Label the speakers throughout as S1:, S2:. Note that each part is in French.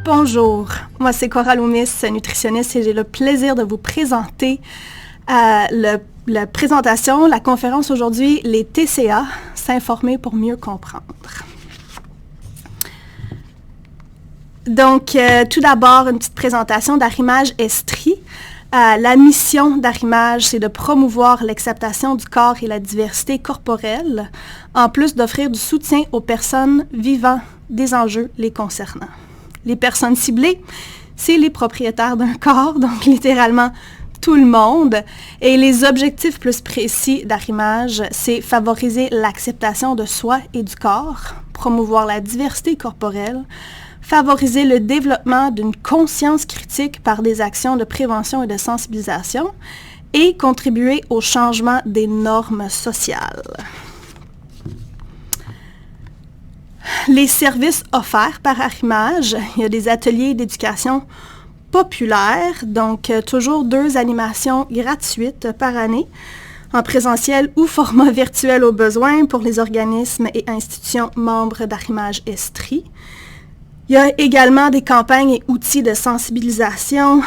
S1: Bonjour, moi c'est Cora Loomis, nutritionniste, et j'ai le plaisir de vous présenter la présentation, la conférence aujourd'hui, les TCA, s'informer pour mieux comprendre. Donc, tout d'abord, une petite présentation d'Arrimage Estrie. La mission d'Arrimage, c'est de promouvoir l'acceptation du corps et la diversité corporelle, en plus d'offrir du soutien aux personnes vivant des enjeux les concernant. Les personnes ciblées, c'est les propriétaires d'un corps, donc littéralement tout le monde. Et les objectifs plus précis d'Arrimage, c'est favoriser l'acceptation de soi et du corps, promouvoir la diversité corporelle, favoriser le développement d'une conscience critique par des actions de prévention et de sensibilisation et contribuer au changement des normes sociales. Les services offerts par Arrimage, il y a des ateliers d'éducation populaire, donc toujours 2 animations gratuites par année, en présentiel ou format virtuel au besoin pour les organismes et institutions membres d'Arrimage Estrie. Il y a également des campagnes et outils de sensibilisation,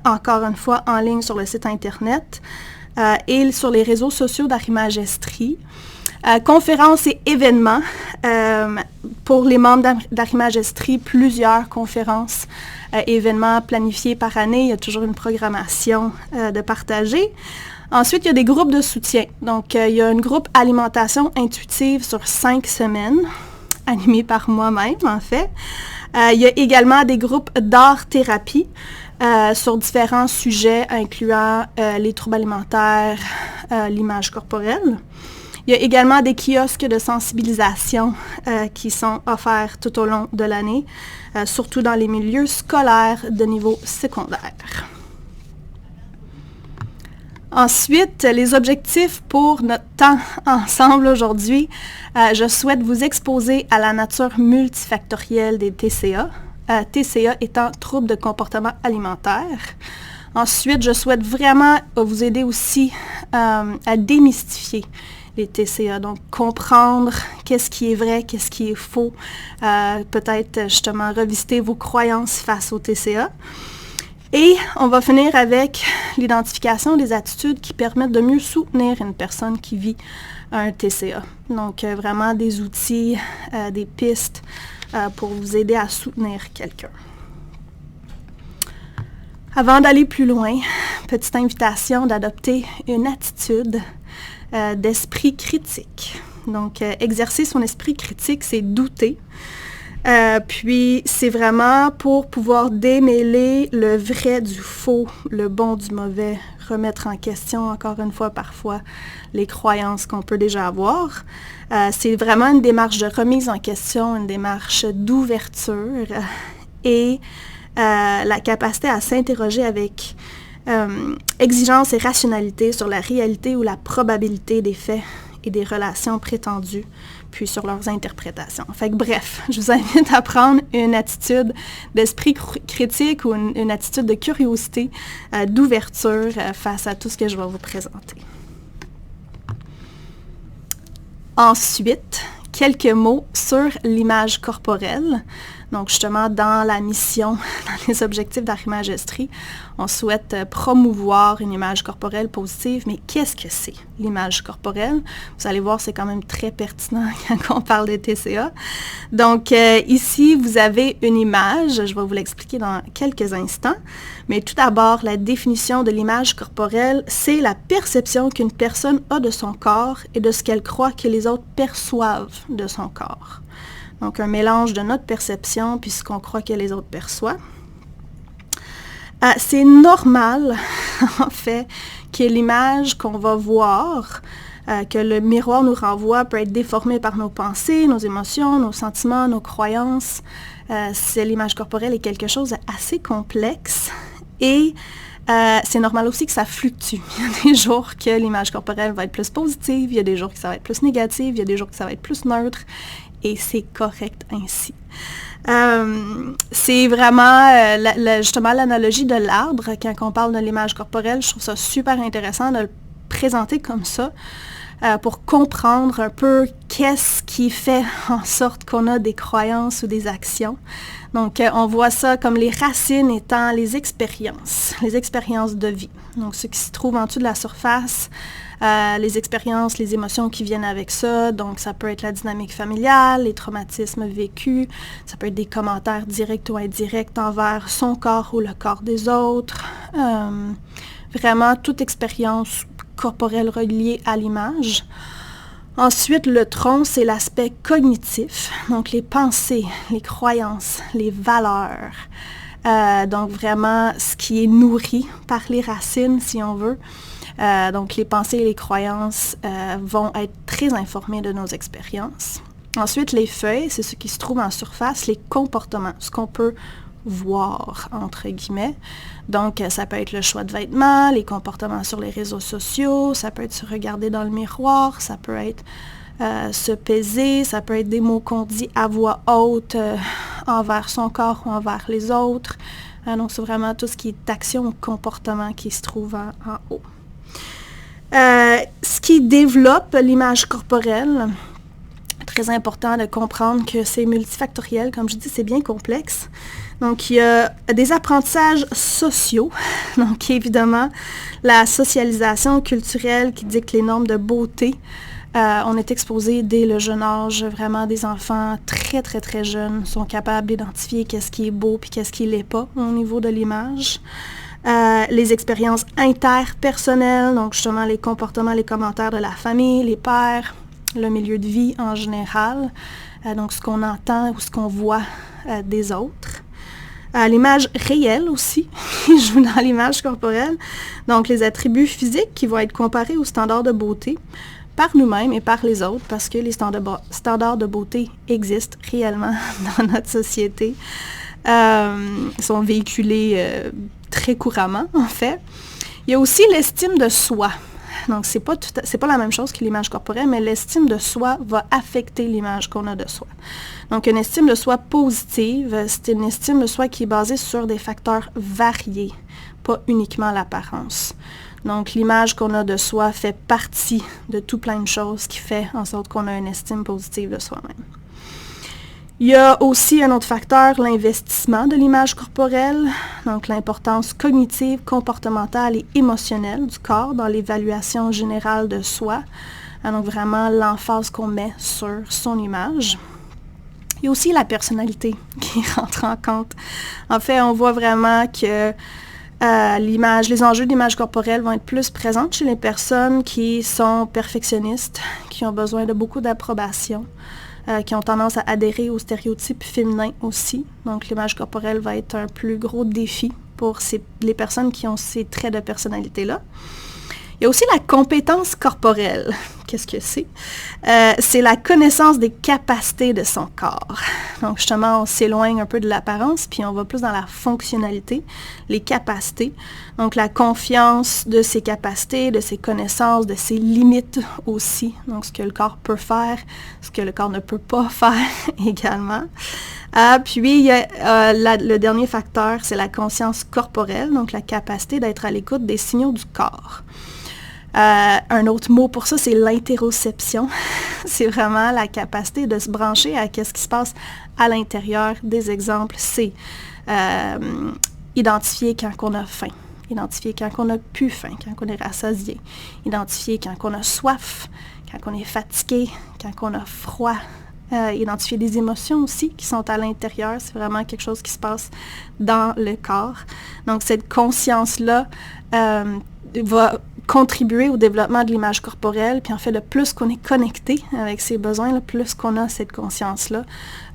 S1: encore une fois en ligne sur le site Internet et sur les réseaux sociaux d'Arrimage Estrie. Conférences et événements. Pour les membres d'Arrimage Estrie, plusieurs conférences et événements planifiés par année. Il y a toujours une programmation de partager. Ensuite, il y a des groupes de soutien. Donc, il y a un groupe alimentation intuitive sur 5 semaines, animé par moi-même, en fait. Il y a également des groupes d'art-thérapie sur différents sujets, incluant les troubles alimentaires, l'image corporelle. Il y a également des kiosques de sensibilisation qui sont offerts tout au long de l'année, surtout dans les milieux scolaires de niveau secondaire. Ensuite, les objectifs pour notre temps ensemble aujourd'hui. Je souhaite vous exposer à la nature multifactorielle des TCA. TCA étant troubles de comportement alimentaire. Ensuite, je souhaite vraiment vous aider aussi à démystifier les TCA, donc comprendre qu'est-ce qui est vrai, qu'est-ce qui est faux, peut-être justement revisiter vos croyances face aux TCA. Et on va finir avec l'identification des attitudes qui permettent de mieux soutenir une personne qui vit un TCA. Donc vraiment des outils, des pistes pour vous aider à soutenir quelqu'un. Avant d'aller plus loin, petite invitation d'adopter une attitude d'esprit critique. Donc, exercer son esprit critique, c'est douter. Puis, c'est vraiment pour pouvoir démêler le vrai du faux, le bon du mauvais, remettre en question, encore une fois, parfois, les croyances qu'on peut déjà avoir. C'est vraiment une démarche de remise en question, une démarche d'ouverture et la capacité à s'interroger avec exigence et rationalité sur la réalité ou la probabilité des faits et des relations prétendues, puis sur leurs interprétations. Fait que bref, je vous invite à prendre une attitude d'esprit critique ou une attitude de curiosité, d'ouverture face à tout ce que je vais vous présenter. Ensuite, quelques mots sur l'image corporelle. Donc, justement, dans la mission, dans les objectifs d'Arrimage Estrie, on souhaite promouvoir une image corporelle positive. Mais qu'est-ce que c'est, l'image corporelle? Vous allez voir, c'est quand même très pertinent quand on parle des TCA. Donc, ici, vous avez une image. Je vais vous l'expliquer dans quelques instants. Mais tout d'abord, la définition de l'image corporelle, c'est la perception qu'une personne a de son corps et de ce qu'elle croit que les autres perçoivent de son corps. Donc, un mélange de notre perception puis ce qu'on croit que les autres perçoivent. C'est normal, en fait, que l'image qu'on va voir, que le miroir nous renvoie, peut être déformée par nos pensées, nos émotions, nos sentiments, nos croyances. L'image corporelle est quelque chose d'assez complexe et c'est normal aussi que ça fluctue. Il y a des jours que l'image corporelle va être plus positive, il y a des jours que ça va être plus négative, il y a des jours que ça va être plus neutre. Et c'est correct ainsi. C'est vraiment justement l'analogie de l'arbre. Quand on parle de l'image corporelle, je trouve ça super intéressant de le présenter comme ça. pour comprendre un peu qu'est-ce qui fait en sorte qu'on a des croyances ou des actions. Donc, on voit ça comme les racines étant les expériences de vie. Donc, ce qui se trouve en dessous de la surface, les expériences, les émotions qui viennent avec ça. Donc, ça peut être la dynamique familiale, les traumatismes vécus, ça peut être des commentaires directs ou indirects envers son corps ou le corps des autres. Vraiment, toute expérience corporelle reliée à l'image. Ensuite, le tronc, c'est l'aspect cognitif, donc les pensées, les croyances, les valeurs. Donc vraiment, ce qui est nourri par les racines, si on veut. Donc les pensées et les croyances vont être très informées de nos expériences. Ensuite, les feuilles, c'est ce qui se trouve en surface, les comportements, ce qu'on peut voir, entre guillemets. Donc, ça peut être le choix de vêtements, les comportements sur les réseaux sociaux, ça peut être se regarder dans le miroir, ça peut être se peser, ça peut être des mots qu'on dit à voix haute envers son corps ou envers les autres. Donc, c'est vraiment tout ce qui est action ou comportement qui se trouve en haut. Ce qui développe l'image corporelle, très important de comprendre que c'est multifactoriel, comme je dis, c'est bien complexe. Donc, il y a des apprentissages sociaux, donc évidemment, la socialisation culturelle qui dicte les normes de beauté. On est exposé dès le jeune âge, vraiment des enfants très, très, très jeunes sont capables d'identifier qu'est-ce qui est beau puis qu'est-ce qui ne l'est pas au niveau de l'image. Les expériences interpersonnelles, donc justement les comportements, les commentaires de la famille, les pairs, le milieu de vie en général, donc ce qu'on entend ou ce qu'on voit des autres. L'image réelle aussi, qui joue dans l'image corporelle, donc les attributs physiques qui vont être comparés aux standards de beauté par nous-mêmes et par les autres, parce que les standards de beauté existent réellement dans notre société, sont véhiculés très couramment, en fait. Il y a aussi l'estime de soi. Donc, c'est pas la même chose que l'image corporelle, mais l'estime de soi va affecter l'image qu'on a de soi. Donc, une estime de soi positive, c'est une estime de soi qui est basée sur des facteurs variés, pas uniquement l'apparence. Donc, l'image qu'on a de soi fait partie de tout plein de choses qui fait en sorte qu'on a une estime positive de soi-même. Il y a aussi un autre facteur, l'investissement de l'image corporelle, donc l'importance cognitive, comportementale et émotionnelle du corps dans l'évaluation générale de soi. Donc vraiment l'emphase qu'on met sur son image. Il y a aussi la personnalité qui rentre en compte. En fait, on voit vraiment que les enjeux d'image corporelle vont être plus présents chez les personnes qui sont perfectionnistes, qui ont besoin de beaucoup d'approbation. Qui ont tendance à adhérer aux stéréotypes féminins aussi. Donc, l'image corporelle va être un plus gros défi pour les personnes qui ont ces traits de personnalité-là. Il y a aussi la compétence corporelle. Qu'est-ce que c'est? C'est la connaissance des capacités de son corps. Donc, justement, on s'éloigne un peu de l'apparence, puis on va plus dans la fonctionnalité, les capacités. Donc, la confiance de ses capacités, de ses connaissances, de ses limites aussi. Donc, ce que le corps peut faire, ce que le corps ne peut pas faire également. Puis, il y a le dernier facteur, c'est la conscience corporelle, donc la capacité d'être à l'écoute des signaux du corps. Un autre mot pour ça, c'est l'interoception. C'est vraiment la capacité de se brancher à ce qui se passe à l'intérieur. Des exemples, c'est identifier quand on a faim, identifier quand on n'a plus faim, quand on est rassasié, identifier quand on a soif, quand on est fatigué, quand on a froid. Identifier des émotions aussi qui sont à l'intérieur. C'est vraiment quelque chose qui se passe dans le corps. Donc, cette conscience-là va contribuer au développement de l'image corporelle. Puis en fait, le plus qu'on est connecté avec ses besoins, le plus qu'on a cette conscience-là,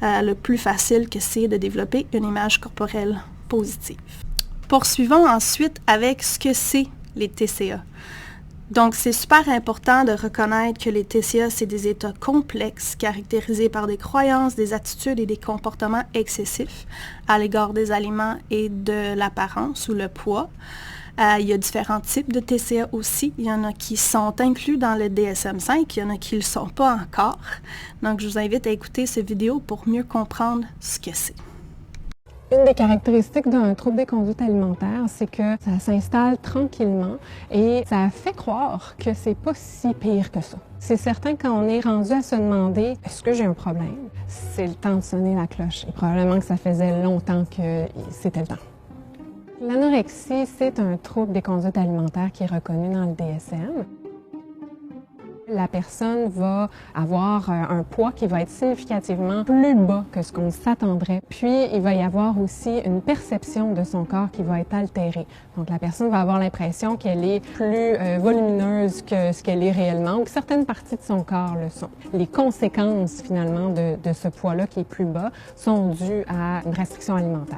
S1: le plus facile que c'est de développer une image corporelle positive. Poursuivons ensuite avec ce que c'est les TCA. Donc, c'est super important de reconnaître que les TCA, c'est des états complexes caractérisés par des croyances, des attitudes et des comportements excessifs à l'égard des aliments et de l'apparence ou le poids. Il y a différents types de TCA aussi. Il y en a qui sont inclus dans le DSM-5, il y en a qui ne le sont pas encore. Donc, je vous invite à écouter cette vidéo pour mieux comprendre ce que c'est.
S2: Une des caractéristiques d'un trouble des conduites alimentaires, c'est que ça s'installe tranquillement et ça fait croire que c'est pas si pire que ça. C'est certain quand on est rendu à se demander « est-ce que j'ai un problème? » c'est le temps de sonner la cloche. Et probablement que ça faisait longtemps que c'était le temps. L'anorexie, c'est un trouble des conduites alimentaires qui est reconnu dans le DSM. La personne va avoir un poids qui va être significativement plus bas que ce qu'on s'attendrait. Puis, il va y avoir aussi une perception de son corps qui va être altérée. Donc, la personne va avoir l'impression qu'elle est plus volumineuse que ce qu'elle est réellement ou que certaines parties de son corps le sont. Les conséquences, finalement, de ce poids-là qui est plus bas sont dues à une restriction alimentaire.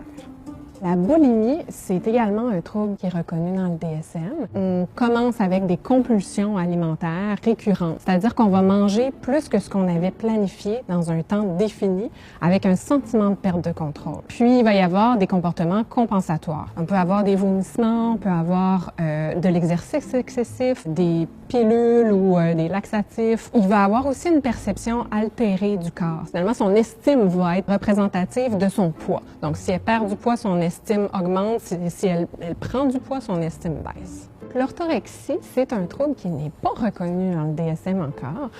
S2: La boulimie, c'est également un trouble qui est reconnu dans le DSM. On commence avec des compulsions alimentaires récurrentes, c'est-à-dire qu'on va manger plus que ce qu'on avait planifié dans un temps défini avec un sentiment de perte de contrôle. Puis, il va y avoir des comportements compensatoires. On peut avoir des vomissements, on peut avoir de l'exercice excessif, des pilules ou des laxatifs. Il va avoir aussi une perception altérée du corps. Finalement, son estime va être représentative de son poids. Donc, si elle perd du poids, son estime augmente. Si elle prend du poids, son estime baisse. L'orthorexie, c'est un trouble qui n'est pas reconnu dans le DSM encore.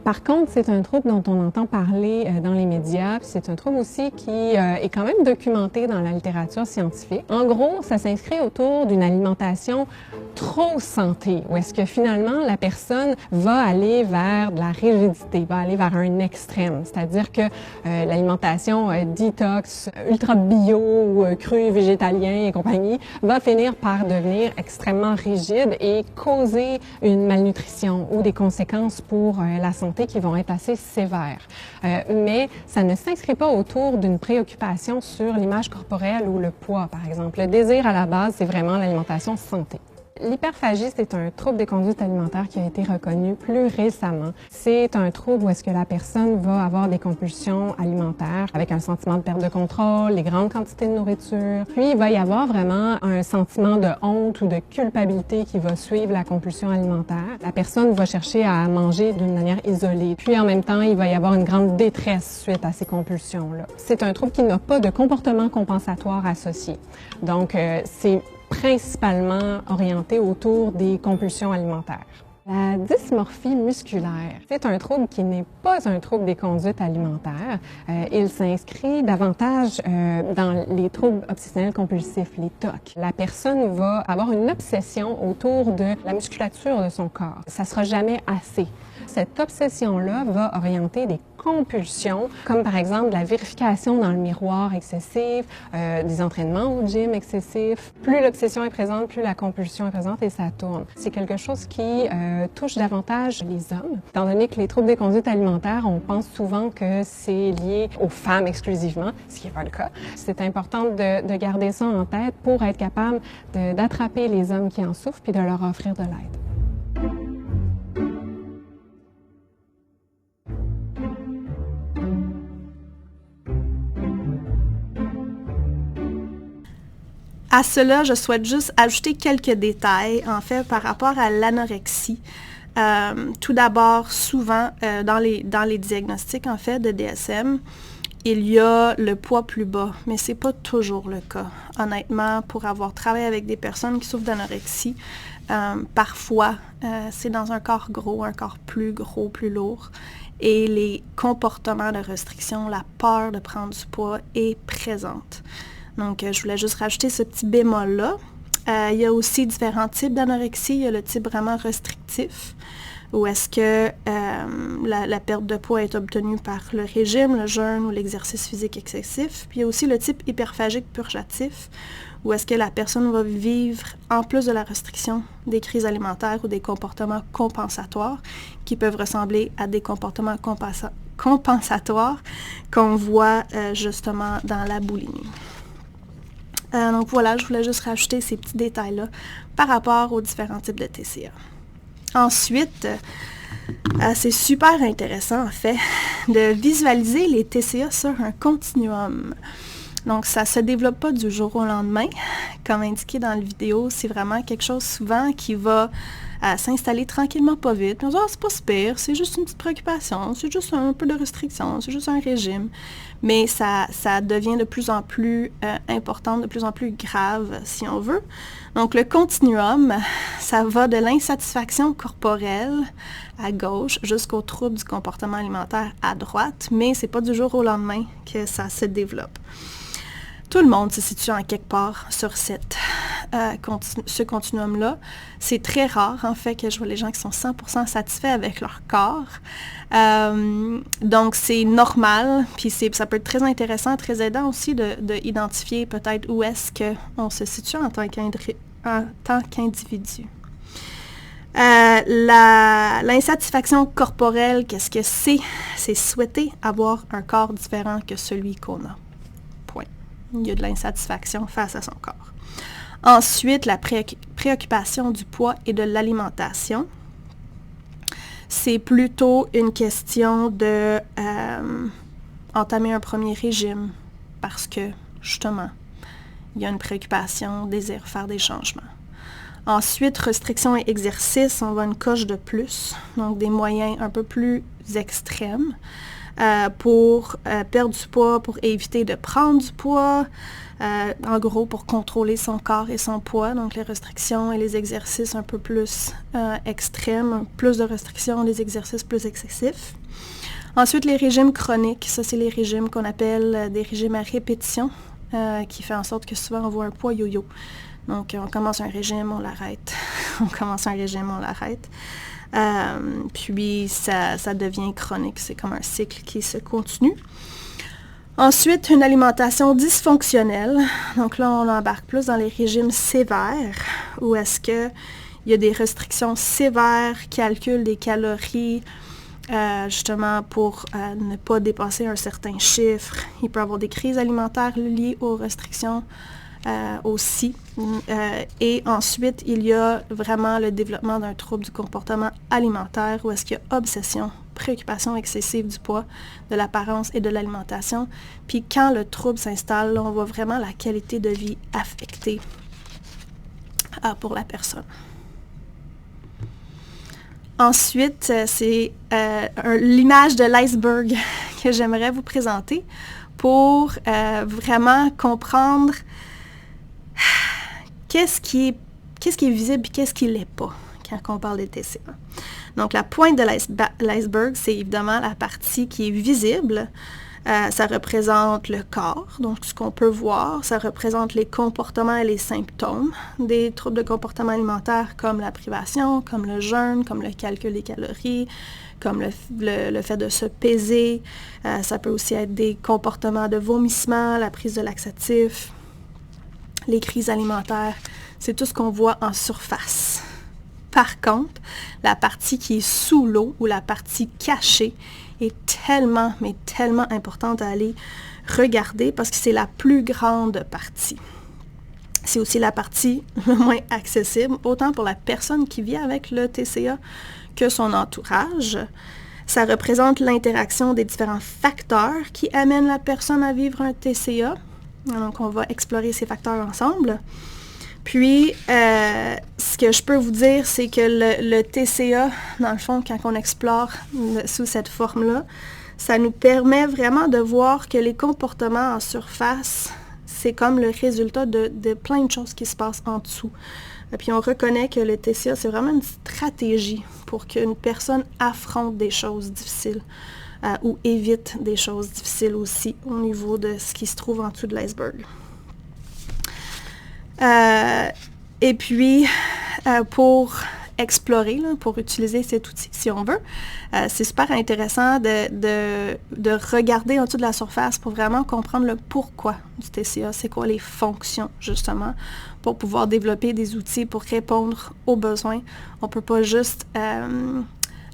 S2: Par contre, c'est un trouble dont on entend parler dans les médias. C'est un trouble aussi qui est quand même documenté dans la littérature scientifique. En gros, ça s'inscrit autour d'une alimentation trop santé, où est-ce que finalement la personne va aller vers de la rigidité, va aller vers un extrême. C'est-à-dire que l'alimentation detox, ultra bio, ou cru, végétalien et compagnie, va finir par devenir extrêmement rigide et causer une malnutrition ou des conséquences pour la santé qui vont être assez sévères. Mais ça ne s'inscrit pas autour d'une préoccupation sur l'image corporelle ou le poids, par exemple. Le désir à la base, c'est vraiment l'alimentation santé. L'hyperphagie, c'est un trouble des conduites alimentaires qui a été reconnu plus récemment. C'est un trouble où est-ce que la personne va avoir des compulsions alimentaires avec un sentiment de perte de contrôle, des grandes quantités de nourriture. Puis, il va y avoir vraiment un sentiment de honte ou de culpabilité qui va suivre la compulsion alimentaire. La personne va chercher à manger d'une manière isolée. Puis, en même temps, il va y avoir une grande détresse suite à ces compulsions-là. C'est un trouble qui n'a pas de comportement compensatoire associé. Donc, c'est principalement orienté autour des compulsions alimentaires. La dysmorphie musculaire, c'est un trouble qui n'est pas un trouble des conduites alimentaires. Il s'inscrit davantage dans les troubles obsessionnels compulsifs, les TOC. La personne va avoir une obsession autour de la musculature de son corps. Ça sera jamais assez. Cette obsession-là va orienter des compulsions, comme par exemple la vérification dans le miroir excessif, des entraînements au gym excessifs. Plus l'obsession est présente, plus la compulsion est présente et ça tourne. C'est quelque chose qui touche davantage les hommes. Étant donné que les troubles des conduites alimentaires, on pense souvent que c'est lié aux femmes exclusivement, ce qui n'est pas le cas. C'est important de garder ça en tête pour être capable d'attraper les hommes qui en souffrent puis de leur offrir de l'aide.
S1: À cela, je souhaite juste ajouter quelques détails, en fait, par rapport à l'anorexie. Tout d'abord, souvent, dans les diagnostics, en fait, de DSM, il y a le poids plus bas, mais c'est pas toujours le cas. Honnêtement, pour avoir travaillé avec des personnes qui souffrent d'anorexie, parfois, c'est dans un corps gros, un corps plus gros, plus lourd, et les comportements de restriction, la peur de prendre du poids est présente. Donc, je voulais juste rajouter ce petit bémol-là. Il y a aussi différents types d'anorexie. Il y a le type vraiment restrictif, où est-ce que la perte de poids est obtenue par le régime, le jeûne ou l'exercice physique excessif. Puis il y a aussi le type hyperphagique purgatif, où est-ce que la personne va vivre, en plus de la restriction, des crises alimentaires ou des comportements compensatoires qui peuvent ressembler à des comportements compensatoires qu'on voit justement dans la boulimie. Donc voilà, je voulais juste rajouter ces petits détails-là par rapport aux différents types de TCA. Ensuite, c'est super intéressant en fait de visualiser les TCA sur un continuum. Donc ça ne se développe pas du jour au lendemain. Comme indiqué dans la vidéo, c'est vraiment quelque chose souvent qui va à s'installer tranquillement, pas vite. Puis on se dit, c'est pas si pire, c'est juste une petite préoccupation, c'est juste un peu de restriction, c'est juste un régime. Mais ça devient de plus en plus important, de plus en plus grave, si on veut. Donc, le continuum, ça va de l'insatisfaction corporelle à gauche jusqu'aux troubles du comportement alimentaire à droite, mais c'est pas du jour au lendemain que ça se développe. Tout le monde se situe en quelque part sur ce continuum-là. C'est très rare, en fait, que je vois les gens qui sont 100% satisfaits avec leur corps. Donc, c'est normal, puis ça peut être très intéressant, très aidant aussi de identifier peut-être où est-ce qu'on se situe en tant qu'individu. L'insatisfaction corporelle, qu'est-ce que c'est? C'est souhaiter avoir un corps différent que celui qu'on a. Point. Il y a de l'insatisfaction face à son corps. Ensuite, la préoccupation du poids et de l'alimentation. C'est plutôt une question de entamer un premier régime parce que, justement, il y a une préoccupation, désir faire des changements. Ensuite, restriction et exercice, on va une coche de plus, donc des moyens un peu plus extrêmes pour perdre du poids, pour éviter de prendre du poids, en gros pour contrôler son corps et son poids, donc les restrictions et les exercices un peu plus extrêmes, plus de restrictions, des exercices plus excessifs. Ensuite, les régimes chroniques, ça c'est les régimes qu'on appelle des régimes à répétition, qui fait en sorte que souvent on voit un poids yo-yo. Donc, on commence un régime, on l'arrête. On commence un régime, on l'arrête. Puis, ça devient chronique. C'est comme un cycle qui se continue. Ensuite, une alimentation dysfonctionnelle. Donc là, on embarque plus dans les régimes sévères, où est-ce qu'il y a des restrictions sévères, calcul des calories, justement pour ne pas dépasser un certain chiffre. Il peut y avoir des crises alimentaires liées aux restrictions aussi. Et ensuite, il y a vraiment le développement d'un trouble du comportement alimentaire où est-ce qu'il y a obsession, préoccupation excessive du poids, de l'apparence et de l'alimentation. Puis quand le trouble s'installe, là, on voit vraiment la qualité de vie affectée pour la personne. Ensuite, c'est l'image de l'iceberg que j'aimerais vous présenter pour vraiment comprendre qu'est-ce qui est visible et qu'est-ce qui ne l'est pas quand on parle des TCA. Donc, la pointe de l'iceberg, c'est évidemment la partie qui est visible. Ça représente le corps, donc ce qu'on peut voir. Ça représente les comportements et les symptômes des troubles de comportement alimentaire comme la privation, comme le jeûne, comme le calcul des calories, comme le fait de se peser. Ça peut aussi être des comportements de vomissement, la prise de laxatifs, les crises alimentaires. C'est tout ce qu'on voit en surface. Par contre, la partie qui est sous l'eau ou la partie cachée est tellement, mais tellement importante à aller regarder parce que c'est la plus grande partie. C'est aussi la partie le moins accessible, autant pour la personne qui vit avec le TCA que son entourage. Ça représente l'interaction des différents facteurs qui amènent la personne à vivre un TCA. Donc, on va explorer ces facteurs ensemble. Puis, ce que je peux vous dire, c'est que le TCA, dans le fond, quand on explore sous cette forme-là, ça nous permet vraiment de voir que les comportements en surface, c'est comme le résultat de plein de choses qui se passent en dessous. Et puis, on reconnaît que le TCA, c'est vraiment une stratégie pour qu'une personne affronte des choses difficiles ou évite des choses difficiles aussi au niveau de ce qui se trouve en dessous de l'iceberg. Et puis, pour explorer, là, pour utiliser cet outil, si on veut, c'est super intéressant de regarder en dessous de la surface pour vraiment comprendre le pourquoi du TCA, c'est quoi les fonctions, justement, pour pouvoir développer des outils pour répondre aux besoins. On ne peut pas juste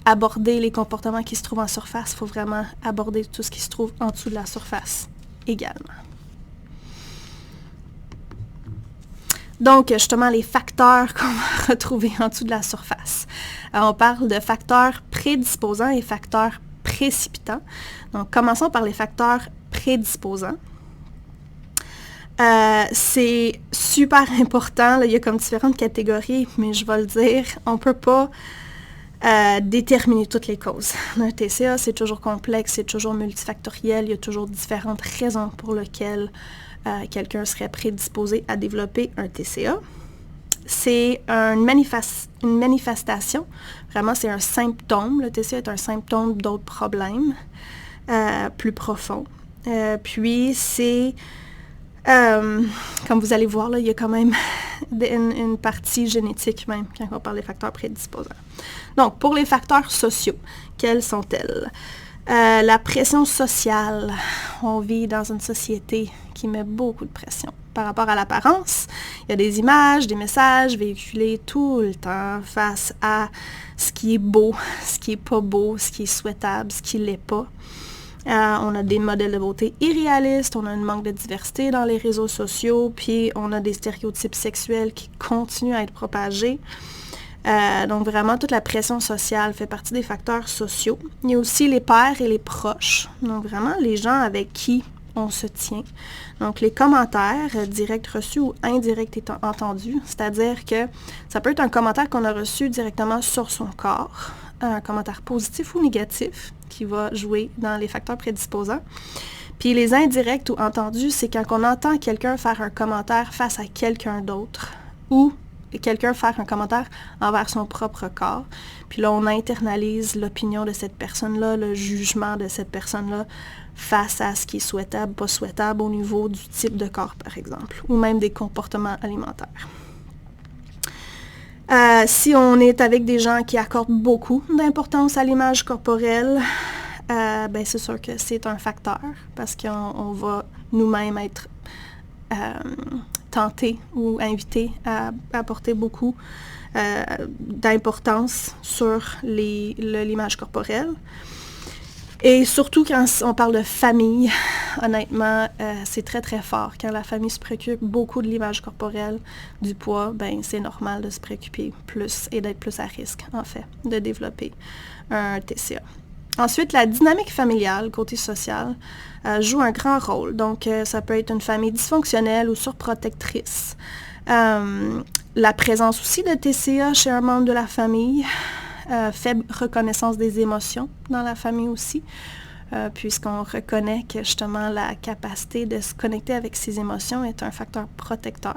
S1: aborder les comportements qui se trouvent en surface, il faut vraiment aborder tout ce qui se trouve en dessous de la surface également. Donc, justement, les facteurs qu'on va retrouver en dessous de la surface. On parle de facteurs prédisposants et facteurs précipitants. Donc, commençons par les facteurs prédisposants. C'est super important. Là, il y a comme différentes catégories, mais je vais le dire, on ne peut pas déterminer toutes les causes. Un TCA, c'est toujours complexe, c'est toujours multifactoriel, il y a toujours différentes raisons pour lesquelles quelqu'un serait prédisposé à développer un TCA. C'est une manifestation, vraiment c'est un symptôme. Le TCA est un symptôme d'autres problèmes plus profonds. Puis c'est, comme vous allez voir, là, il y a quand même une partie génétique même quand on parle des facteurs prédisposants. Donc, pour les facteurs sociaux, quels sont-elles? La pression sociale. On vit dans une société qui met beaucoup de pression par rapport à l'apparence. Il y a des images, des messages véhiculés tout le temps face à ce qui est beau, ce qui n'est pas beau, ce qui est souhaitable, ce qui ne l'est pas. On a des modèles de beauté irréalistes, on a un manque de diversité dans les réseaux sociaux, puis on a des stéréotypes sexuels qui continuent à être propagés. Donc vraiment, toute la pression sociale fait partie des facteurs sociaux. Il y a aussi les pairs et les proches, donc vraiment les gens avec qui on se tient. Donc les commentaires, directs reçus ou indirects entendus, c'est-à-dire que ça peut être un commentaire qu'on a reçu directement sur son corps, un commentaire positif ou négatif qui va jouer dans les facteurs prédisposants. Puis les indirects ou entendus, c'est quand on entend quelqu'un faire un commentaire face à quelqu'un d'autre ou quelqu'un faire un commentaire envers son propre corps. Puis là, on internalise l'opinion de cette personne-là, le jugement de cette personne-là face à ce qui est souhaitable, pas souhaitable au niveau du type de corps, par exemple, ou même des comportements alimentaires. Si on est avec des gens qui accordent beaucoup d'importance à l'image corporelle, ben c'est sûr que c'est un facteur parce qu'on va nous-mêmes être tentés ou invités à apporter beaucoup d'importance sur l'image corporelle. Et surtout quand on parle de famille, honnêtement, c'est très très fort. Quand la famille se préoccupe beaucoup de l'image corporelle, du poids, ben c'est normal de se préoccuper plus et d'être plus à risque, en fait, de développer un TCA. Ensuite, la dynamique familiale, côté social, joue un grand rôle. Donc, ça peut être une famille dysfonctionnelle ou surprotectrice. La présence aussi de TCA chez un membre de la famille, faible reconnaissance des émotions dans la famille aussi, puisqu'on reconnaît que justement la capacité de se connecter avec ses émotions est un facteur protecteur.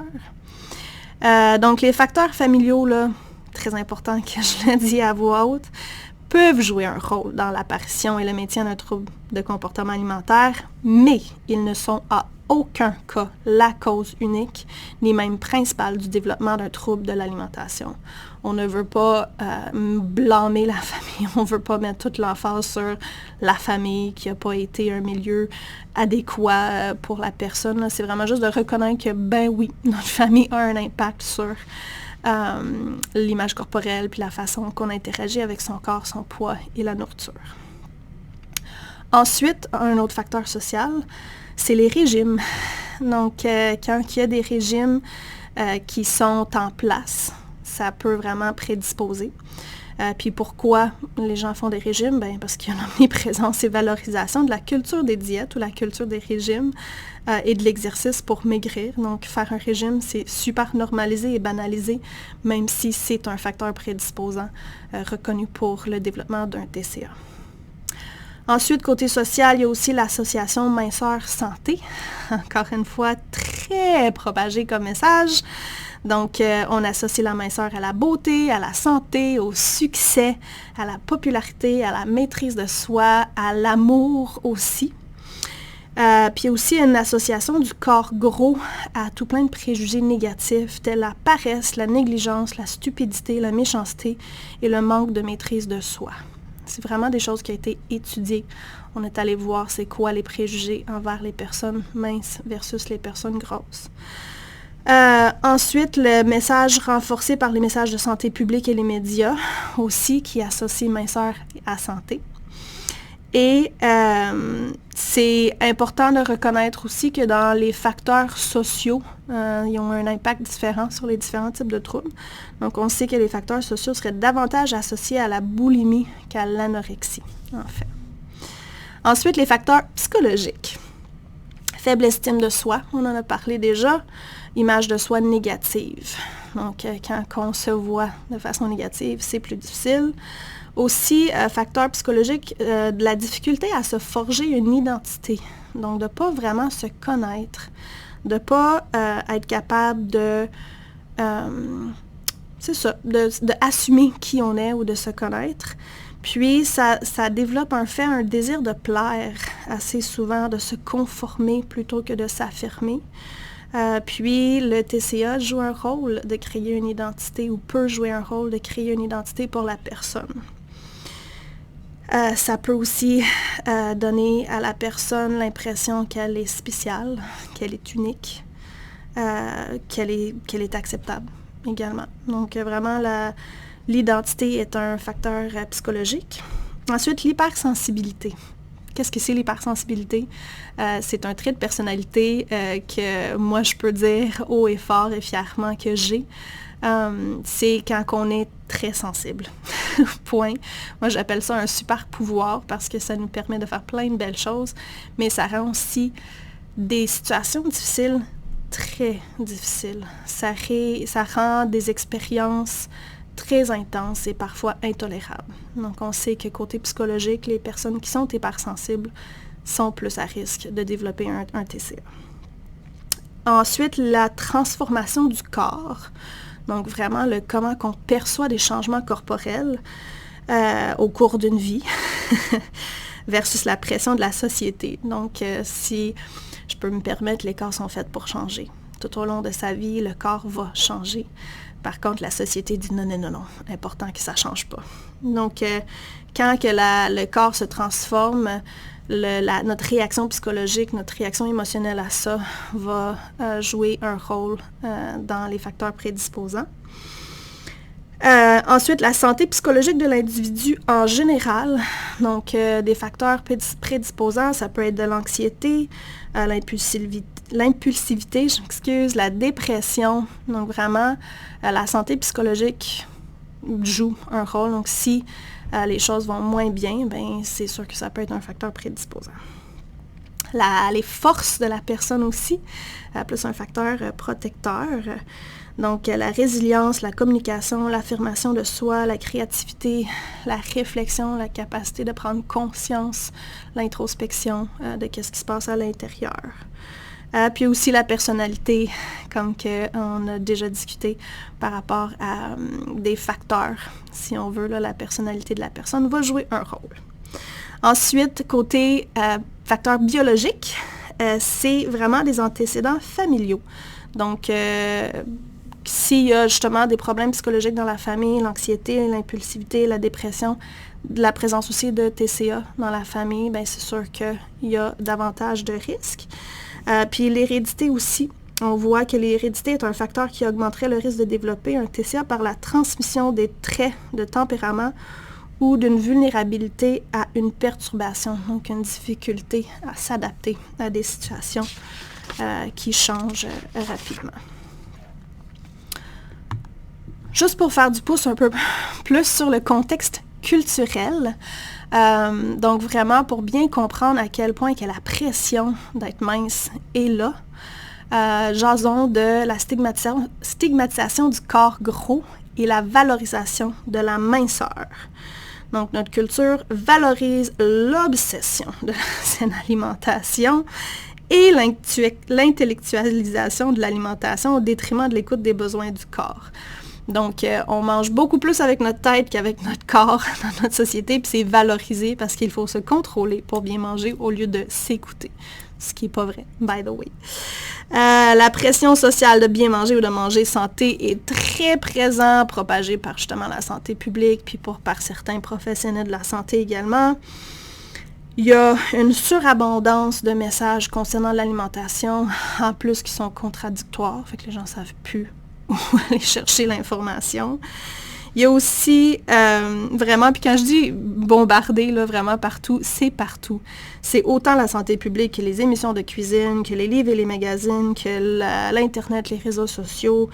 S1: Donc les facteurs familiaux, là, très important que je le dis à voix haute, peuvent jouer un rôle dans l'apparition et le maintien d'un trouble de comportement alimentaire, mais ils ne sont à aucun cas la cause unique, ni même principale du développement d'un trouble de l'alimentation. On ne veut pas blâmer la famille, on ne veut pas mettre toute l'emphase sur la famille qui n'a pas été un milieu adéquat pour la personne. Là. C'est vraiment juste de reconnaître que, ben oui, notre famille a un impact sur l'image corporelle puis la façon qu'on interagit avec son corps, son poids et la nourriture. Ensuite, un autre facteur social, c'est les régimes. Donc, quand il y a des régimes qui sont en place, ça peut vraiment prédisposer. Puis pourquoi les gens font des régimes? Ben, parce qu'il y a une omniprésence et valorisation de la culture des diètes ou la culture des régimes et de l'exercice pour maigrir. Donc, faire un régime, c'est super normalisé et banalisé, même si c'est un facteur prédisposant reconnu pour le développement d'un TCA. Ensuite, côté social, il y a aussi l'association minceur-santé. Encore une fois, très propagée comme message. Donc, on associe la minceur à la beauté, à la santé, au succès, à la popularité, à la maîtrise de soi, à l'amour aussi. Puis aussi une association du corps gros à tout plein de préjugés négatifs, tels la paresse, la négligence, la stupidité, la méchanceté et le manque de maîtrise de soi. C'est vraiment des choses qui ont été étudiées. On est allé voir c'est quoi les préjugés envers les personnes minces versus les personnes grosses. Ensuite, le message renforcé par les messages de santé publique et les médias aussi qui associent minceur à santé. Et c'est important de reconnaître aussi que dans les facteurs sociaux, ils ont un impact différent sur les différents types de troubles. Donc, on sait que les facteurs sociaux seraient davantage associés à la boulimie qu'à l'anorexie, en fait. Ensuite, les facteurs psychologiques. Faible estime de soi, on en a parlé déjà. Image de soi négative. Donc, quand on se voit de façon négative, c'est plus difficile. Aussi, facteur psychologique, de la difficulté à se forger une identité. Donc, de ne pas vraiment se connaître, de ne pas être capable de, assumer qui on est ou de se connaître. Puis, ça développe un désir de plaire assez souvent, de se conformer plutôt que de s'affirmer. Puis, le TCA joue un rôle de créer une identité ou peut jouer un rôle de créer une identité pour la personne. Ça peut aussi donner à la personne l'impression qu'elle est spéciale, qu'elle est unique, qu'elle est acceptable également. Donc, vraiment, l'identité est un facteur psychologique. Ensuite, l'hypersensibilité. Qu'est-ce que c'est l'hypersensibilité? C'est un trait de personnalité que moi, je peux dire haut et fort et fièrement que j'ai. C'est quand on est très sensible. Point. Moi, j'appelle ça un super pouvoir parce que ça nous permet de faire plein de belles choses, mais ça rend aussi des situations difficiles très difficiles. Ça rend des expériences très intenses et parfois intolérables. Donc, on sait que côté psychologique, les personnes qui sont hypersensibles sont plus à risque de développer un TCA. Ensuite, la transformation du corps. Donc, vraiment, comment on perçoit des changements corporels au cours d'une vie versus la pression de la société. Donc, si je peux me permettre, les corps sont faits pour changer. Tout au long de sa vie, le corps va changer. Par contre, la société dit non, important que ça ne change pas. Donc, quand que le corps se transforme, notre réaction psychologique, notre réaction émotionnelle à ça va jouer un rôle dans les facteurs prédisposants. Ensuite, la santé psychologique de l'individu en général. Donc, des facteurs prédisposants, ça peut être de l'anxiété, l'impulsivité, la dépression. Donc, vraiment, la santé psychologique joue un rôle. Donc, si les choses vont moins bien, ben c'est sûr que ça peut être un facteur prédisposant. Les forces de la personne aussi, plus un facteur protecteur. Donc, la résilience, la communication, l'affirmation de soi, la créativité, la réflexion, la capacité de prendre conscience, l'introspection de ce qui se passe à l'intérieur. Puis aussi la personnalité, comme on a déjà discuté par rapport à des facteurs, si on veut, la personnalité de la personne va jouer un rôle. Ensuite, côté facteurs biologiques, c'est vraiment des antécédents familiaux. Donc, s'il y a justement des problèmes psychologiques dans la famille, l'anxiété, l'impulsivité, la dépression, la présence aussi de TCA dans la famille, bien, c'est sûr qu'il y a davantage de risques. Puis l'hérédité aussi. On voit que l'hérédité est un facteur qui augmenterait le risque de développer un TCA par la transmission des traits de tempérament ou d'une vulnérabilité à une perturbation, donc une difficulté à s'adapter à des situations qui changent rapidement. Juste pour faire du pouce un peu plus sur le contexte culturel, donc vraiment pour bien comprendre à quel point que la pression d'être mince est là, jasons de la stigmatisation du corps gros et la valorisation de la minceur. Donc notre culture valorise l'obsession de la saine alimentation et l'intellectualisation de l'alimentation au détriment de l'écoute des besoins du corps. Donc, on mange beaucoup plus avec notre tête qu'avec notre corps dans notre société, puis c'est valorisé parce qu'il faut se contrôler pour bien manger au lieu de s'écouter, ce qui n'est pas vrai, by the way. La pression sociale de bien manger ou de manger santé est très présente, propagée par justement la santé publique, puis par certains professionnels de la santé également. Il y a une surabondance de messages concernant l'alimentation, en plus qui sont contradictoires, fait que les gens ne savent plus où aller chercher l'information. Il y a aussi vraiment, puis quand je dis bombarder, là, vraiment partout, c'est partout. C'est autant la santé publique que les émissions de cuisine, que les livres et les magazines, que l'Internet, les réseaux sociaux,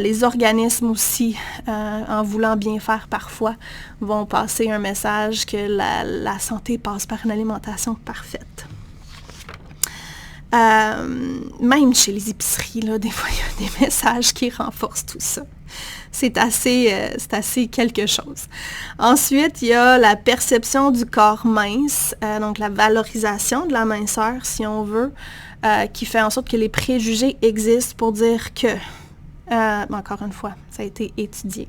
S1: les organismes aussi, en voulant bien faire parfois, vont passer un message que la santé passe par une alimentation parfaite. Même chez les épiceries, là, des fois, il y a des messages qui renforcent tout ça. C'est assez quelque chose. Ensuite, il y a la perception du corps mince, donc la valorisation de la minceur, si on veut, qui fait en sorte que les préjugés existent pour dire que, encore une fois, ça a été étudié.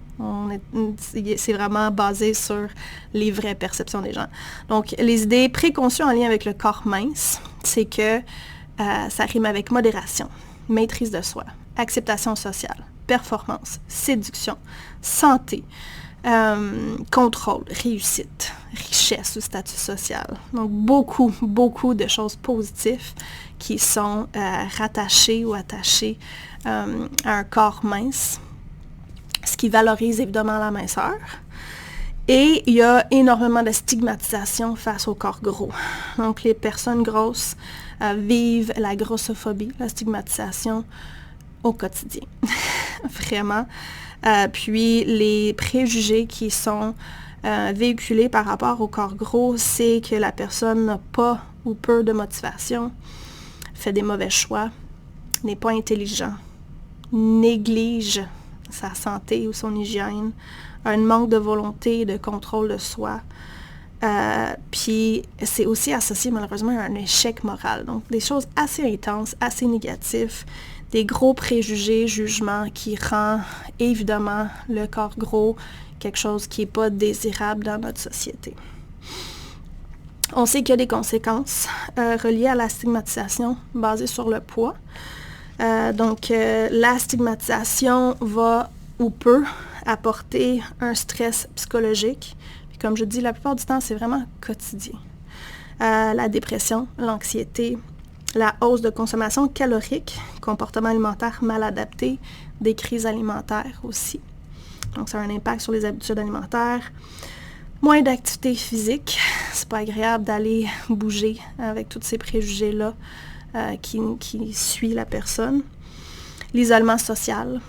S1: C'est vraiment basé sur les vraies perceptions des gens. Donc, les idées préconçues en lien avec le corps mince, c'est que ça rime avec modération, maîtrise de soi, acceptation sociale, performance, séduction, santé, contrôle, réussite, richesse ou statut social. Donc, beaucoup de choses positives qui sont rattachées ou attachées à un corps mince, ce qui valorise évidemment la minceur. Et il y a énormément de stigmatisation face au corps gros. Donc, les personnes grosses vivent la grossophobie, la stigmatisation au quotidien. Vraiment. Puis, les préjugés qui sont véhiculés par rapport au corps gros, c'est que la personne n'a pas ou peu de motivation, fait des mauvais choix, n'est pas intelligent, néglige sa santé ou son hygiène, un manque de volonté et de contrôle de soi. Puis c'est aussi associé malheureusement à un échec moral. Donc des choses assez intenses, assez négatives, des gros préjugés, jugements qui rend évidemment le corps gros quelque chose qui n'est pas désirable dans notre société. On sait qu'il y a des conséquences reliées à la stigmatisation basée sur le poids. Donc la stigmatisation va ou peut apporter un stress psychologique. Puis comme je dis, la plupart du temps, c'est vraiment quotidien. La dépression, l'anxiété, la hausse de consommation calorique, comportement alimentaire mal adapté, des crises alimentaires aussi. Donc ça a un impact sur les habitudes alimentaires. Moins d'activité physique, c'est pas agréable d'aller bouger avec tous ces préjugés-là qui suit la personne. L'isolement social.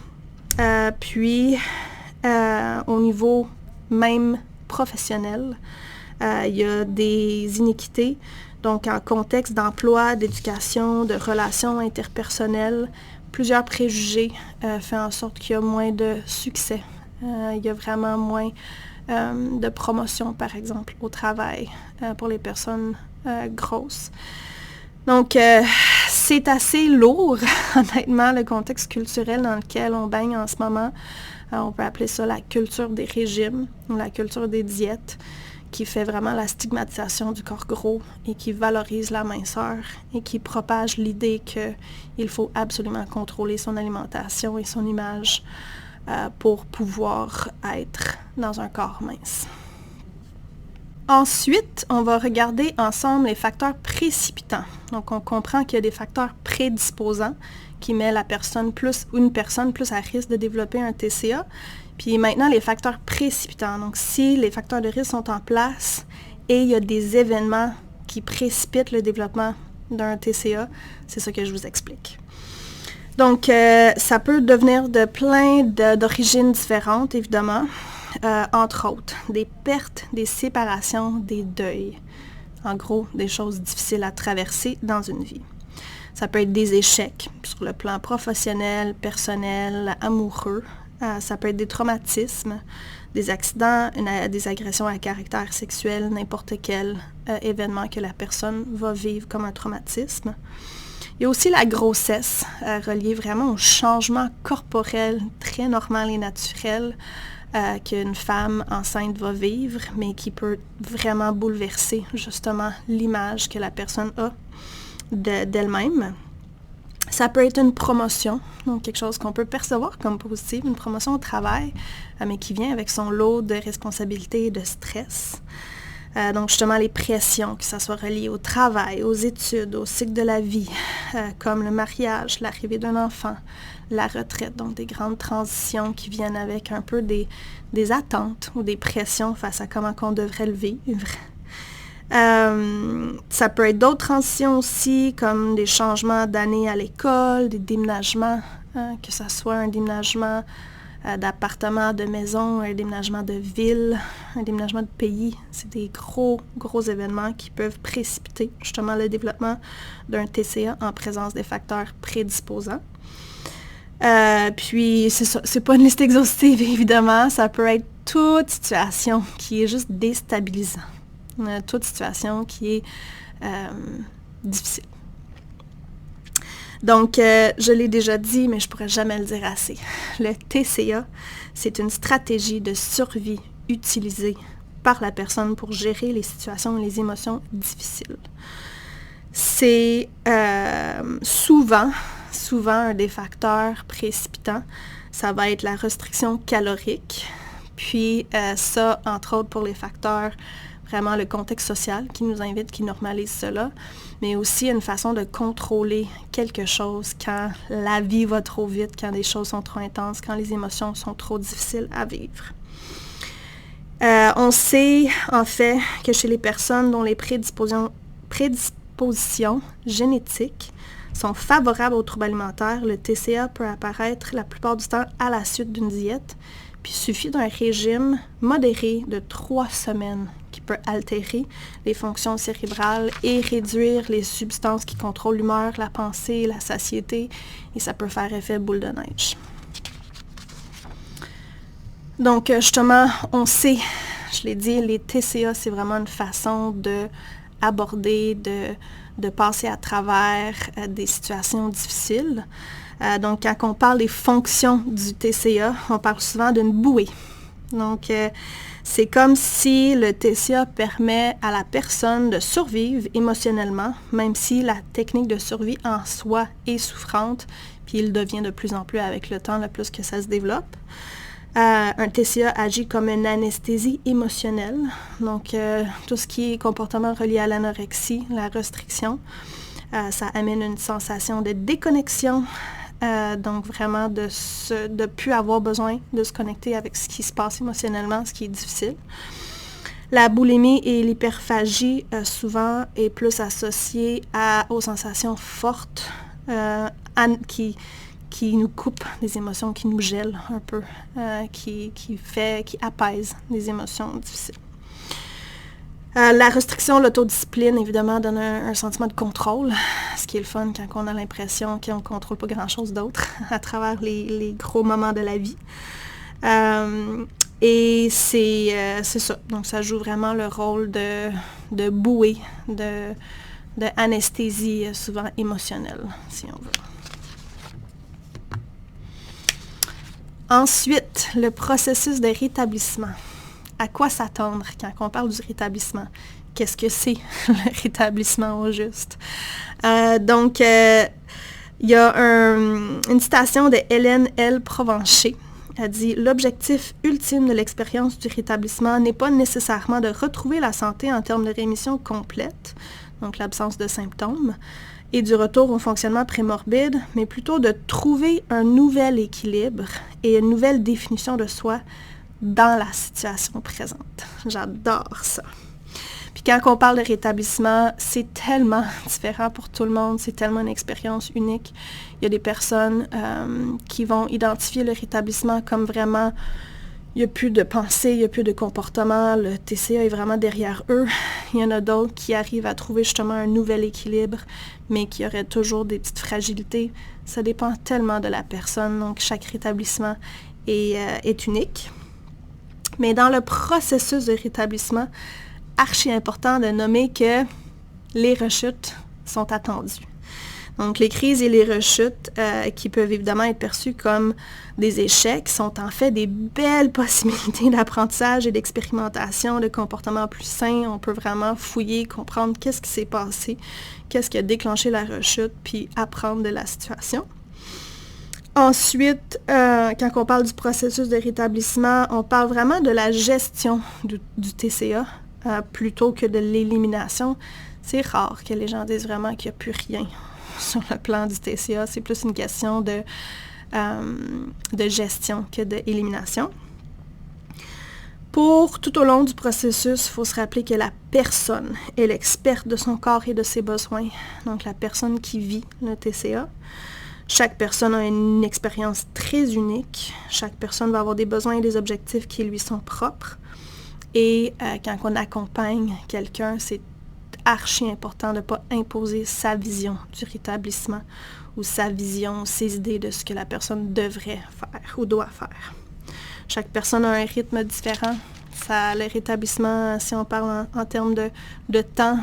S1: Puis, au niveau même professionnel, il y a des iniquités. Donc, en contexte d'emploi, d'éducation, de relations interpersonnelles, plusieurs préjugés font en sorte qu'il y a moins de succès. Il y a vraiment moins de promotion, par exemple, au travail pour les personnes grosses. Donc, c'est assez lourd, honnêtement, le contexte culturel dans lequel on baigne en ce moment. On peut appeler ça la culture des régimes ou la culture des diètes, qui fait vraiment la stigmatisation du corps gros et qui valorise la minceur et qui propage l'idée qu'il faut absolument contrôler son alimentation et son image pour pouvoir être dans un corps mince. Ensuite, on va regarder ensemble les facteurs précipitants. Donc, on comprend qu'il y a des facteurs prédisposants qui mettent une personne plus à risque de développer un TCA. Puis maintenant, les facteurs précipitants. Donc, si les facteurs de risque sont en place et il y a des événements qui précipitent le développement d'un TCA, c'est ça que je vous explique. Donc, ça peut devenir de plein d'origines différentes, évidemment. Entre autres, des pertes, des séparations, des deuils. En gros, des choses difficiles à traverser dans une vie. Ça peut être des échecs sur le plan professionnel, personnel, amoureux. Ça peut être des traumatismes, des accidents, des agressions à caractère sexuel, n'importe quel événement que la personne va vivre comme un traumatisme. Il y a aussi la grossesse, reliée vraiment au changement corporel très normal et naturel qu'une femme enceinte va vivre, mais qui peut vraiment bouleverser justement l'image que la personne a d'elle-même. Ça peut être une promotion, donc quelque chose qu'on peut percevoir comme positif, une promotion au travail, mais qui vient avec son lot de responsabilités et de stress. Donc justement les pressions, que ça soit relié au travail, aux études, au cycle de la vie, comme le mariage, l'arrivée d'un enfant, la retraite, donc des grandes transitions qui viennent avec un peu des attentes ou des pressions face à comment on devrait le vivre. Ça peut être d'autres transitions aussi, comme des changements d'année à l'école, des déménagements, que ce soit un déménagement d'appartements, de maisons, un déménagement de ville, un déménagement de pays. C'est des gros événements qui peuvent précipiter justement le développement d'un TCA en présence des facteurs prédisposants. Puis, c'est ça, c'est pas une liste exhaustive, évidemment. Ça peut être toute situation qui est juste déstabilisante. Toute situation qui est difficile. Donc, je l'ai déjà dit, mais je ne pourrais jamais le dire assez. Le TCA, c'est une stratégie de survie utilisée par la personne pour gérer les situations et les émotions difficiles. C'est souvent un des facteurs précipitants. Ça va être la restriction calorique. Puis ça, entre autres, pour les facteurs, vraiment le contexte social qui nous invite, qui normalise cela, mais aussi une façon de contrôler quelque chose quand la vie va trop vite, quand les choses sont trop intenses, quand les émotions sont trop difficiles à vivre. On sait, en fait, que chez les personnes dont les prédispositions génétiques sont favorables aux troubles alimentaires, le TCA peut apparaître la plupart du temps à la suite d'une diète, puis il suffit d'un régime modéré de 3 semaines qui peut altérer les fonctions cérébrales et réduire les substances qui contrôlent l'humeur, la pensée, la satiété, et ça peut faire effet boule de neige. Donc, justement, on sait, je l'ai dit, les TCA, c'est vraiment une façon d'aborder, de passer à travers des situations difficiles. Donc, quand on parle des fonctions du TCA, on parle souvent d'une bouée. Donc, c'est comme si le TCA permet à la personne de survivre émotionnellement, même si la technique de survie en soi est souffrante, puis il devient de plus en plus avec le temps, le plus que ça se développe. Un TCA agit comme une anesthésie émotionnelle, donc tout ce qui est comportement relié à l'anorexie, la restriction, ça amène une sensation de déconnexion, donc vraiment de ne plus avoir besoin de se connecter avec ce qui se passe émotionnellement, ce qui est difficile. La boulimie et l'hyperphagie souvent est plus associée aux sensations fortes qui nous coupent des émotions, qui nous gèlent un peu, qui apaisent des émotions difficiles. La restriction, l'autodiscipline, évidemment, donne un sentiment de contrôle, ce qui est le fun quand on a l'impression qu'on ne contrôle pas grand-chose d'autre à travers les gros moments de la vie. Et c'est ça. Donc, ça joue vraiment le rôle de bouée, de anesthésie, souvent émotionnelle, si on veut. Ensuite, le processus de rétablissement. À quoi s'attendre quand on parle du rétablissement? Qu'est-ce que c'est le rétablissement au juste? Donc, il y a une citation de Hélène L. Provencher. Elle dit « L'objectif ultime de l'expérience du rétablissement n'est pas nécessairement de retrouver la santé en termes de rémission complète, donc l'absence de symptômes, et du retour au fonctionnement prémorbide, mais plutôt de trouver un nouvel équilibre et une nouvelle définition de soi dans la situation présente. » J'adore ça. Puis quand on parle de rétablissement, c'est tellement différent pour tout le monde, c'est tellement une expérience unique. Il y a des personnes qui vont identifier le rétablissement comme vraiment, il n'y a plus de pensée, il n'y a plus de comportement, le TCA est vraiment derrière eux. Il y en a d'autres qui arrivent à trouver justement un nouvel équilibre, mais qui auraient toujours des petites fragilités. Ça dépend tellement de la personne, donc chaque rétablissement est unique. Mais dans le processus de rétablissement, archi important de nommer que les rechutes sont attendues. Donc, les crises et les rechutes, qui peuvent évidemment être perçues comme des échecs, sont en fait des belles possibilités d'apprentissage et d'expérimentation, de comportements plus sains. On peut vraiment fouiller, comprendre qu'est-ce qui s'est passé, qu'est-ce qui a déclenché la rechute, puis apprendre de la situation. Ensuite, quand on parle du processus de rétablissement, on parle vraiment de la gestion du TCA plutôt que de l'élimination. C'est rare que les gens disent vraiment qu'il n'y a plus rien sur le plan du TCA. C'est plus une question de gestion que d'élimination. Pour tout au long du processus, il faut se rappeler que la personne est l'experte de son corps et de ses besoins. Donc, la personne qui vit le TCA. Chaque personne a une expérience très unique. Chaque personne va avoir des besoins et des objectifs qui lui sont propres. Et quand on accompagne quelqu'un, c'est archi important de ne pas imposer sa vision du rétablissement ou sa vision, ses idées de ce que la personne devrait faire ou doit faire. Chaque personne a un rythme différent. Le rétablissement, si on parle en termes de temps,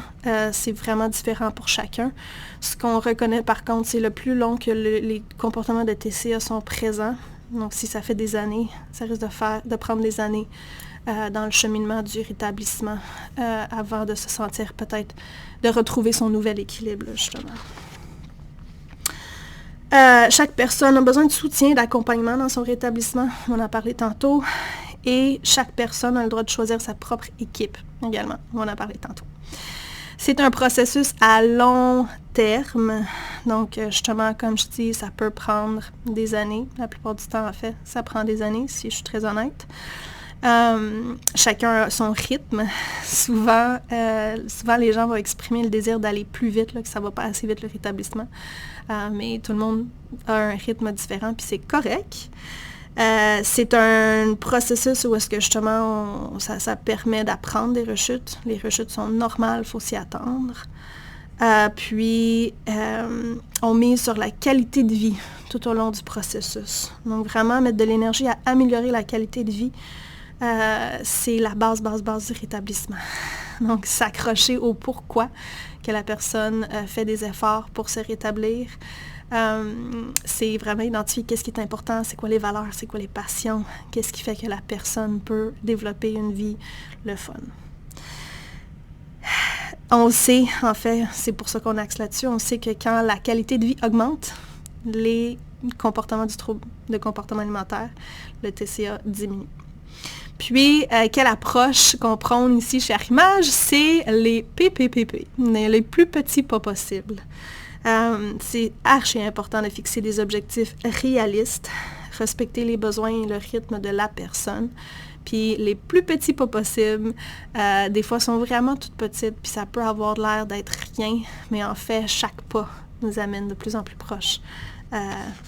S1: c'est vraiment différent pour chacun. Ce qu'on reconnaît par contre, c'est le plus long que les comportements de TCA sont présents. Donc si ça fait des années, ça risque de prendre des années dans le cheminement du rétablissement avant de se sentir peut-être, de retrouver son nouvel équilibre, justement. Chaque personne a besoin de soutien, d'accompagnement dans son rétablissement. On en a parlé tantôt. Et chaque personne a le droit de choisir sa propre équipe également. On en a parlé tantôt. C'est un processus à long terme. Donc, justement, comme je dis, ça peut prendre des années. La plupart du temps, en fait, ça prend des années, si je suis très honnête. Chacun a son rythme. Souvent, les gens vont exprimer le désir d'aller plus vite, là, que ça ne va pas assez vite le rétablissement. Mais tout le monde a un rythme différent, puis c'est correct. C'est un processus où est-ce que justement ça permet d'apprendre des rechutes. Les rechutes sont normales, il faut s'y attendre. Puis on mise sur la qualité de vie tout au long du processus. Donc vraiment mettre de l'énergie à améliorer la qualité de vie, c'est la base du rétablissement. Donc s'accrocher au pourquoi que la personne fait des efforts pour se rétablir. C'est vraiment identifier qu'est-ce qui est important, c'est quoi les valeurs, c'est quoi les passions, qu'est-ce qui fait que la personne peut développer une vie, le fun. On sait, en fait, c'est pour ça qu'on axe là-dessus, on sait que quand la qualité de vie augmente, les comportements du trouble de comportement alimentaire, le TCA diminue. Puis, quelle approche qu'on prône ici chez Arrimage, c'est les PPPP, les plus petits pas possibles. C'est archi important de fixer des objectifs réalistes, respecter les besoins et le rythme de la personne. Puis les plus petits pas possibles, des fois sont vraiment toutes petites, puis ça peut avoir l'air d'être rien, mais en fait, chaque pas nous amène de plus en plus proche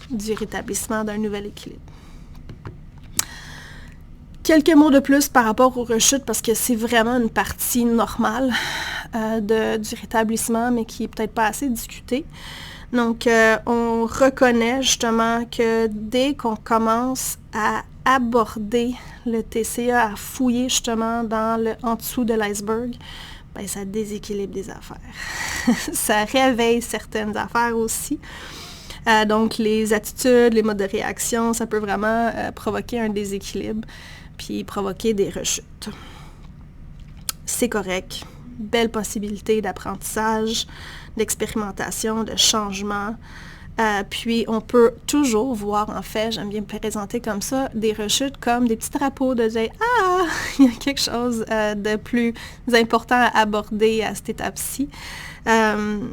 S1: du rétablissement d'un nouvel équilibre. Quelques mots de plus par rapport aux rechutes, parce que c'est vraiment une partie normale du rétablissement, mais qui n'est peut-être pas assez discutée. Donc, on reconnaît justement que dès qu'on commence à aborder le TCA, à fouiller justement en dessous de l'iceberg, ben, ça déséquilibre des affaires. Ça réveille certaines affaires aussi. Donc, les attitudes, les modes de réaction, ça peut vraiment provoquer un déséquilibre, puis provoquer des rechutes. C'est correct. Belle possibilité d'apprentissage, d'expérimentation, de changement. Puis on peut toujours voir, en fait, j'aime bien me présenter comme ça, des rechutes comme des petits drapeaux de dire « Ah, il y a quelque chose de plus important à aborder à cette étape-ci ».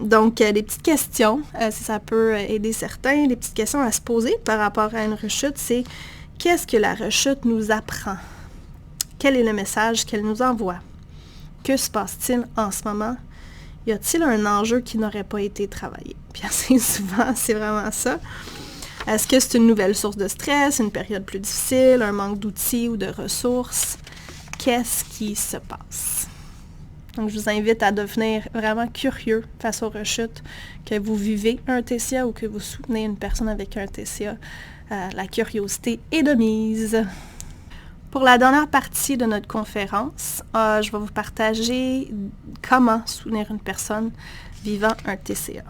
S1: Donc, des petites questions, si ça peut aider certains, des petites questions à se poser par rapport à une rechute, c'est qu'est-ce que la rechute nous apprend? Quel est le message qu'elle nous envoie? Que se passe-t-il en ce moment? Y a-t-il un enjeu qui n'aurait pas été travaillé? Puis assez souvent, c'est vraiment ça. Est-ce que c'est une nouvelle source de stress, une période plus difficile, un manque d'outils ou de ressources? Qu'est-ce qui se passe? Donc, je vous invite à devenir vraiment curieux face aux rechutes, que vous vivez un TCA ou que vous soutenez une personne avec un TCA. La curiosité est de mise. Pour la dernière partie de notre conférence, je vais vous partager comment soutenir une personne vivant un TCA.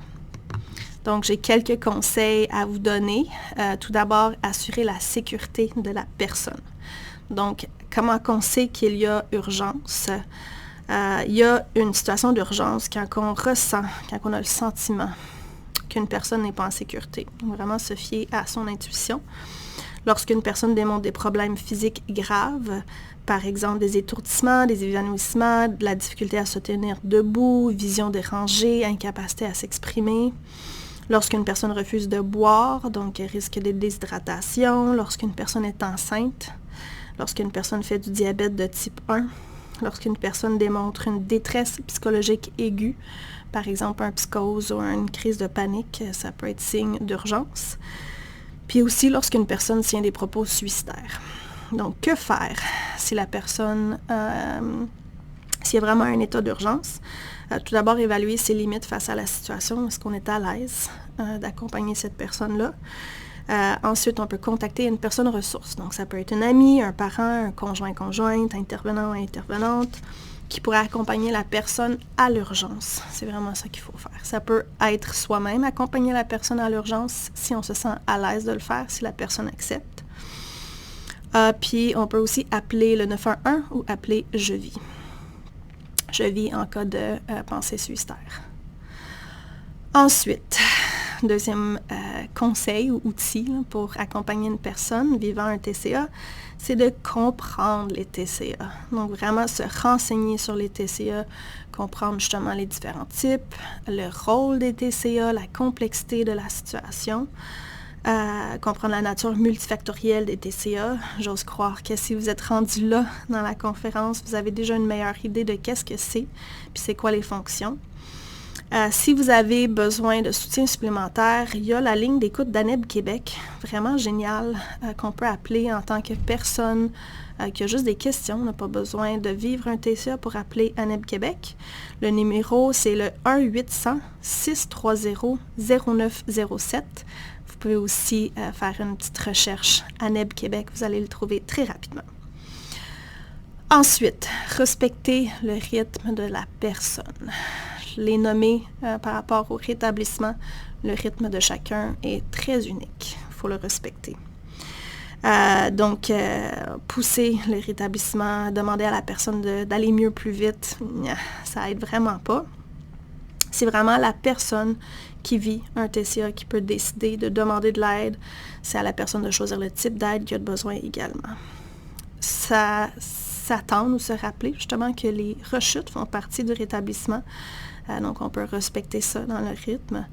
S1: Donc, j'ai quelques conseils à vous donner. Tout d'abord, assurer la sécurité de la personne. Donc, comment on sait qu'il y a urgence? Il y a une situation d'urgence quand on ressent, quand on a le sentiment qu'une personne n'est pas en sécurité. Donc, vraiment se fier à son intuition. Lorsqu'une personne démontre des problèmes physiques graves, par exemple des étourdissements, des évanouissements, de la difficulté à se tenir debout, vision dérangée, incapacité à s'exprimer. Lorsqu'une personne refuse de boire, donc risque de déshydratation. Lorsqu'une personne est enceinte. Lorsqu'une personne fait du diabète de type 1. lorsqu'une personne démontre une détresse psychologique aiguë, par exemple une psychose ou une crise de panique, ça peut être signe d'urgence. Puis aussi lorsqu'une personne tient des propos suicidaires. Donc, que faire si la personne, s'il y a vraiment un état d'urgence? Tout d'abord, évaluer ses limites face à la situation. Est-ce qu'on est à l'aise d'accompagner cette personne-là? Ensuite, on peut contacter une personne ressource. Donc, ça peut être une amie, un parent, un conjointe, intervenant ou intervenante, qui pourrait accompagner la personne à l'urgence. C'est vraiment ça qu'il faut faire. Ça peut être soi-même accompagner la personne à l'urgence si on se sent à l'aise de le faire, si la personne accepte. Puis, on peut aussi appeler le 911 ou appeler Je vis. Je vis en cas de pensée suicidaire. Ensuite, deuxième conseil ou outil pour accompagner une personne vivant un TCA, c'est de comprendre les TCA. Donc, vraiment se renseigner sur les TCA, comprendre justement les différents types, le rôle des TCA, la complexité de la situation, comprendre la nature multifactorielle des TCA. J'ose croire que si vous êtes rendu là dans la conférence, vous avez déjà une meilleure idée de qu'est-ce que c'est, puis c'est quoi les fonctions. Si vous avez besoin de soutien supplémentaire, il y a la ligne d'écoute d'ANEB Québec, vraiment géniale, qu'on peut appeler en tant que personne qui a juste des questions, n'a pas besoin de vivre un TCA pour appeler ANEB Québec. Le numéro, c'est le 1-800-630-0907. Vous pouvez aussi faire une petite recherche ANEB Québec, vous allez le trouver très rapidement. Ensuite, respecter le rythme de la personne. Les nommer par rapport au rétablissement, le rythme de chacun est très unique. Il faut le respecter. Donc, pousser le rétablissement, demander à la personne d'aller mieux plus vite, ça aide vraiment pas. C'est vraiment la personne qui vit un TCA qui peut décider de demander de l'aide. C'est à la personne de choisir le type d'aide qu'il a besoin également. S'attendre ou se rappeler justement que les rechutes font partie du rétablissement. Donc, on peut respecter ça dans le rythme.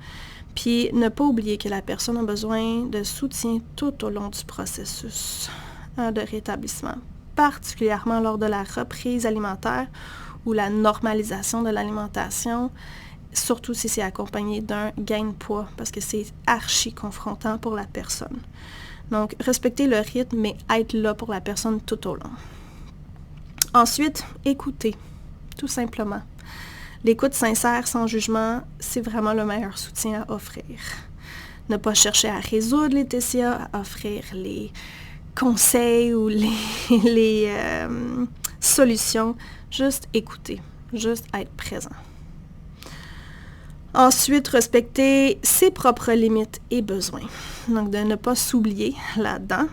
S1: Puis, ne pas oublier que la personne a besoin de soutien tout au long du processus de rétablissement, particulièrement lors de la reprise alimentaire ou la normalisation de l'alimentation, surtout si c'est accompagné d'un gain de poids, parce que c'est archi confrontant pour la personne. Donc, respecter le rythme, mais être là pour la personne tout au long. Ensuite, écouter, tout simplement. L'écoute sincère, sans jugement, c'est vraiment le meilleur soutien à offrir. Ne pas chercher à résoudre les TCA, à offrir les conseils ou les solutions. Juste écouter, juste être présent. Ensuite, respecter ses propres limites et besoins. Donc, de ne pas s'oublier là-dedans.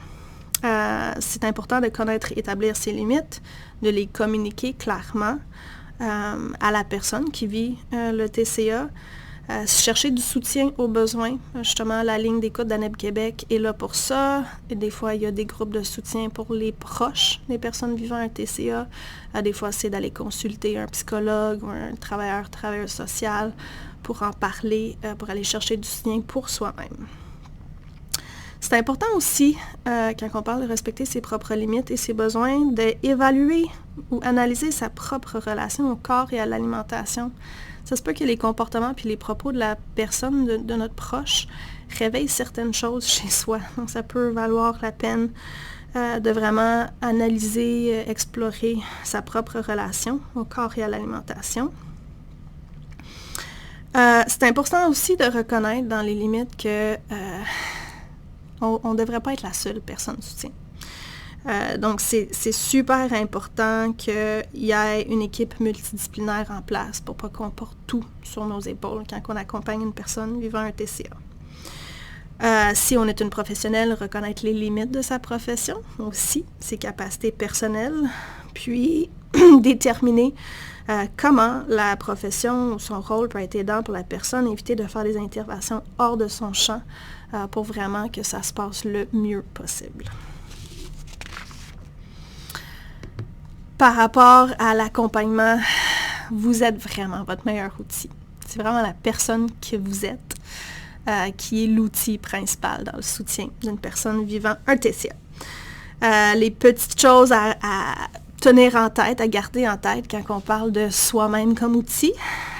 S1: C'est important de connaître et établir ses limites, de les communiquer clairement à la personne qui vit le TCA. Chercher du soutien aux besoins. Justement, la ligne d'écoute d'ANEB Québec est là pour ça. Et des fois, il y a des groupes de soutien pour les proches des personnes vivant un TCA. Des fois, c'est d'aller consulter un psychologue ou un travailleuse sociale pour en parler, pour aller chercher du soutien pour soi-même. C'est important aussi, quand on parle de respecter ses propres limites et ses besoins, d'évaluer ou analyser sa propre relation au corps et à l'alimentation. Ça se peut que les comportements puis les propos de la personne, de notre proche, réveillent certaines choses chez soi. Donc, ça peut valoir la peine de vraiment analyser, explorer sa propre relation au corps et à l'alimentation. C'est important aussi de reconnaître dans les limites que on ne devrait pas être la seule personne de soutien. Donc, c'est super important qu'il y ait une équipe multidisciplinaire en place pour ne pas qu'on porte tout sur nos épaules quand on accompagne une personne vivant un TCA. Si on est une professionnelle, reconnaître les limites de sa profession aussi, ses capacités personnelles, puis déterminer comment la profession ou son rôle peut être aidant pour la personne, éviter de faire des interventions hors de son champ pour vraiment que ça se passe le mieux possible. Par rapport à l'accompagnement, vous êtes vraiment votre meilleur outil. C'est vraiment la personne que vous êtes qui est l'outil principal dans le soutien d'une personne vivant un TCA. Les petites choses à tenir en tête, à garder en tête quand on parle de soi-même comme outil,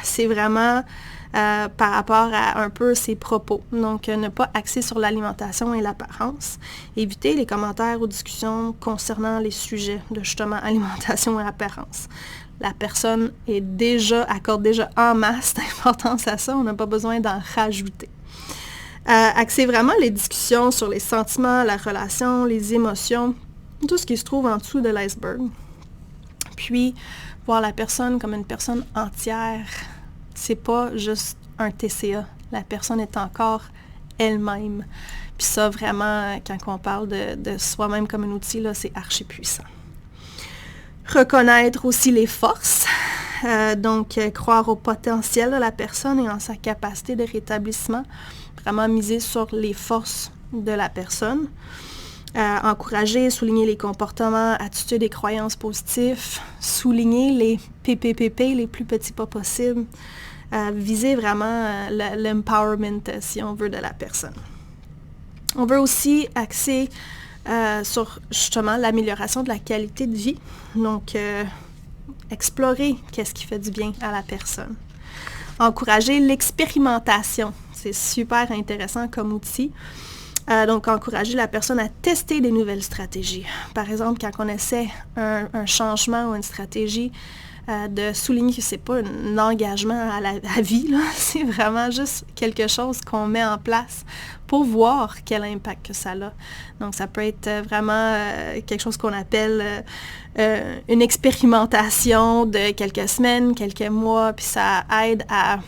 S1: c'est vraiment par rapport à un peu ses propos. Donc, ne pas axer sur l'alimentation et l'apparence. Éviter les commentaires ou discussions concernant les sujets de justement alimentation et apparence. La personne accorde déjà en masse d'importance à ça, on n'a pas besoin d'en rajouter. Axer vraiment les discussions sur les sentiments, la relation, les émotions, tout ce qui se trouve en dessous de l'iceberg. Puis, voir la personne comme une personne entière. C'est pas juste un TCA. La personne est encore elle-même. Puis ça, vraiment, quand on parle de soi-même comme un outil, là, c'est archi puissant. Reconnaître aussi les forces. Donc, croire au potentiel de la personne et en sa capacité de rétablissement. Vraiment miser sur les forces de la personne. Encourager, souligner les comportements, attitudes et croyances positives. Souligner les PPPP, les plus petits pas possibles. Viser vraiment l'empowerment, si on veut, de la personne. On veut aussi axer sur justement l'amélioration de la qualité de vie. Donc, explorer qu'est-ce qui fait du bien à la personne. Encourager l'expérimentation. C'est super intéressant comme outil. Donc, encourager la personne à tester des nouvelles stratégies. Par exemple, quand on essaie un changement ou une stratégie, de souligner que ce n'est pas un engagement à la vie, là. C'est vraiment juste quelque chose qu'on met en place pour voir quel impact que ça a. Donc, ça peut être vraiment quelque chose qu'on appelle une expérimentation de quelques semaines, quelques mois, puis ça aide à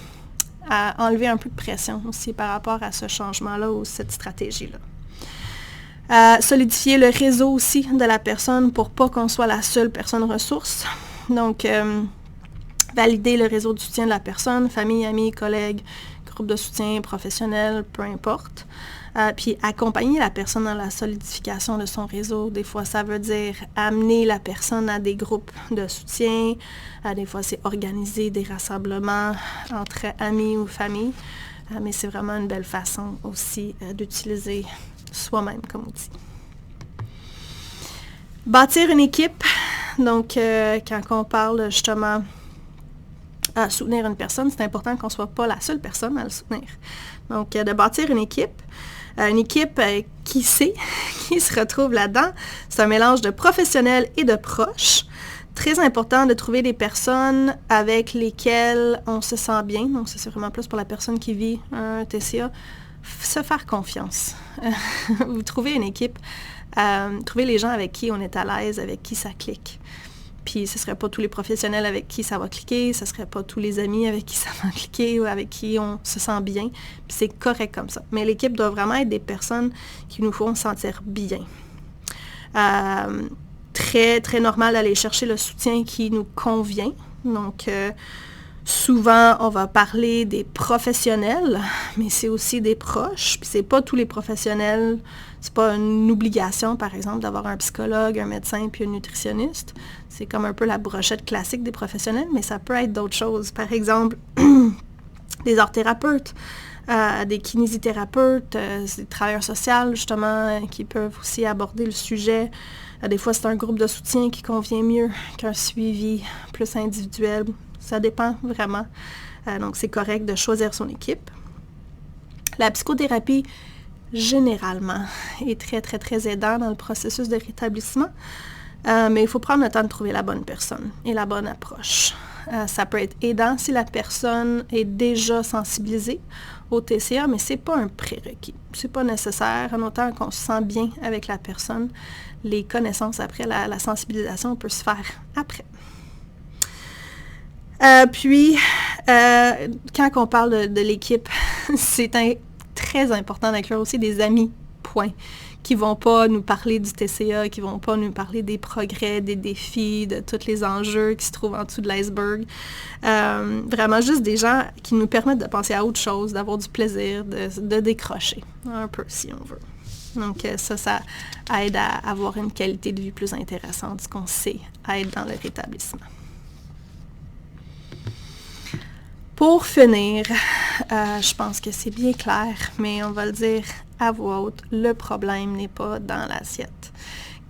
S1: enlever un peu de pression aussi par rapport à ce changement-là ou cette stratégie-là. Solidifier le réseau aussi de la personne pour pas qu'on soit la seule personne ressource. Donc, valider le réseau de soutien de la personne, famille, amis, collègues, groupe de soutien professionnel, peu importe. Puis accompagner la personne dans la solidification de son réseau. Des fois, ça veut dire amener la personne à des groupes de soutien. Des fois, c'est organiser des rassemblements entre amis ou famille. Mais c'est vraiment une belle façon aussi d'utiliser soi-même comme outil. Bâtir une équipe. Donc, quand on parle justement à soutenir une personne, c'est important qu'on ne soit pas la seule personne à le soutenir. Donc, de bâtir une équipe. Une équipe qui sait, qui se retrouve là-dedans. C'est un mélange de professionnels et de proches. Très important de trouver des personnes avec lesquelles on se sent bien. Donc, ça, c'est vraiment plus pour la personne qui vit un TCA. Se faire confiance. Vous trouvez une équipe. Trouver les gens avec qui on est à l'aise, avec qui ça clique. Puis ce ne serait pas tous les professionnels avec qui ça va cliquer, ce ne serait pas tous les amis avec qui ça va cliquer ou avec qui on se sent bien. Puis c'est correct comme ça. Mais l'équipe doit vraiment être des personnes qui nous font sentir bien. Très, très normal d'aller chercher le soutien qui nous convient. Donc, souvent, on va parler des professionnels, mais c'est aussi des proches. Puis c'est pas tous les professionnels. C'est pas une obligation, par exemple, d'avoir un psychologue, un médecin puis un nutritionniste. C'est comme un peu la brochette classique des professionnels, mais ça peut être d'autres choses. Par exemple, des art-thérapeutes, des kinésithérapeutes, des travailleurs sociaux, justement, qui peuvent aussi aborder le sujet. Des fois, c'est un groupe de soutien qui convient mieux qu'un suivi plus individuel. Ça dépend vraiment. Donc, c'est correct de choisir son équipe. La psychothérapie, généralement, est très, très, très aidant dans le processus de rétablissement. Mais il faut prendre le temps de trouver la bonne personne et la bonne approche. Ça peut être aidant si la personne est déjà sensibilisée au TCA, mais ce n'est pas un prérequis. Ce n'est pas nécessaire, en autant qu'on se sent bien avec la personne. Les connaissances après, la sensibilisation peut se faire après. Puis, quand on parle de l'équipe, c'est très important d'inclure aussi des amis, point, qui ne vont pas nous parler du TCA, qui ne vont pas nous parler des progrès, des défis, de tous les enjeux qui se trouvent en dessous de l'iceberg. Vraiment juste des gens qui nous permettent de penser à autre chose, d'avoir du plaisir, de décrocher, un peu si on veut. Donc ça aide à avoir une qualité de vie plus intéressante, ce qu'on sait aide dans le rétablissement. Pour finir, je pense que c'est bien clair, mais on va le dire à voix haute, le problème n'est pas dans l'assiette.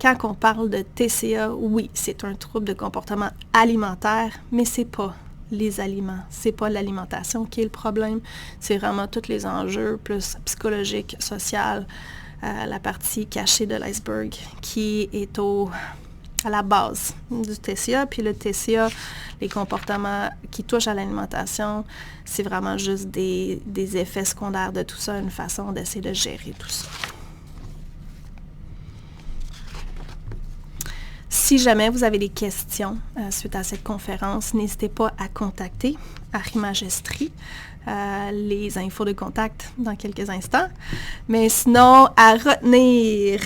S1: quand on parle de TCA, oui, c'est un trouble de comportement alimentaire, mais c'est pas les aliments, c'est pas l'alimentation qui est le problème, c'est vraiment tous les enjeux plus psychologiques, sociaux, la partie cachée de l'iceberg qui est à la base du TCA. Puis le TCA, les comportements qui touchent à l'alimentation, c'est vraiment juste des effets secondaires de tout ça, une façon d'essayer de gérer tout ça. Si jamais vous avez des questions suite à cette conférence, n'hésitez pas à contacter Arimagestrie. Les infos de contact dans quelques instants. Mais sinon, à retenir,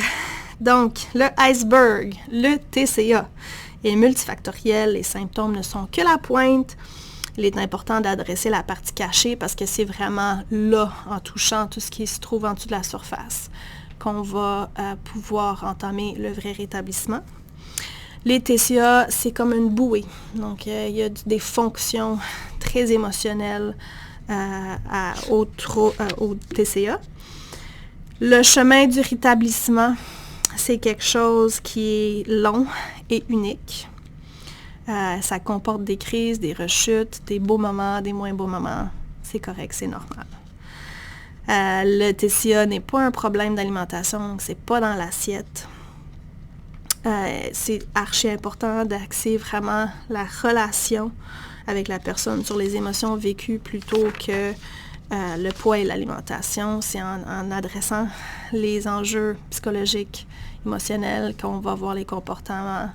S1: donc le iceberg, le TCA est multifactoriel, les symptômes ne sont que la pointe. Il est important d'adresser la partie cachée parce que c'est vraiment là, en touchant tout ce qui se trouve en dessous de la surface, qu'on va pouvoir entamer le vrai rétablissement. Les TCA, c'est comme une bouée. Donc, il y a des fonctions très émotionnelles au TCA. Le chemin du rétablissement, c'est quelque chose qui est long et unique. Ça comporte des crises, des rechutes, des beaux moments, des moins beaux moments. C'est correct, c'est normal. Le TCA n'est pas un problème d'alimentation, donc c'est pas dans l'assiette. C'est archi important d'axer vraiment la relation avec la personne sur les émotions vécues plutôt que le poids et l'alimentation. C'est en adressant les enjeux psychologiques, émotionnels qu'on va voir les comportements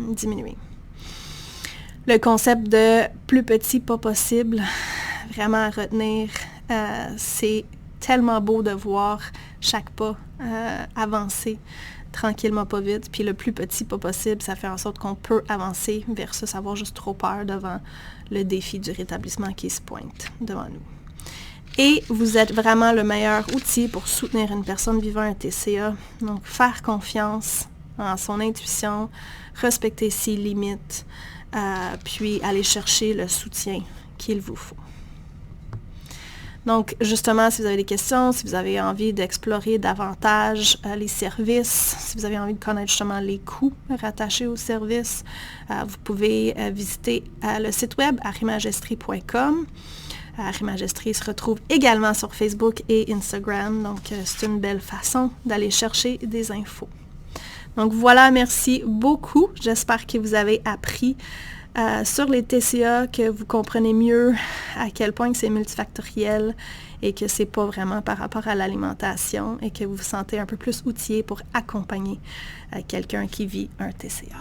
S1: diminuer. Le concept de plus petit, pas possible, vraiment à retenir, c'est tellement beau de voir chaque pas avancer tranquillement, pas vite. Puis le plus petit pas possible, ça fait en sorte qu'on peut avancer versus avoir juste trop peur devant le défi du rétablissement qui se pointe devant nous. Et vous êtes vraiment le meilleur outil pour soutenir une personne vivant un TCA. Donc, faire confiance en son intuition, respecter ses limites, puis aller chercher le soutien qu'il vous faut. Donc, justement, si vous avez des questions, si vous avez envie d'explorer davantage les services, si vous avez envie de connaître justement les coûts rattachés aux services, vous pouvez visiter le site web arimagestrie.com. Arimagestrie se retrouve également sur Facebook et Instagram, donc c'est une belle façon d'aller chercher des infos. Donc voilà, merci beaucoup. J'espère que vous avez appris sur les TCA, que vous comprenez mieux à quel point que c'est multifactoriel et que c'est pas vraiment par rapport à l'alimentation et que vous vous sentez un peu plus outillé pour accompagner quelqu'un qui vit un TCA.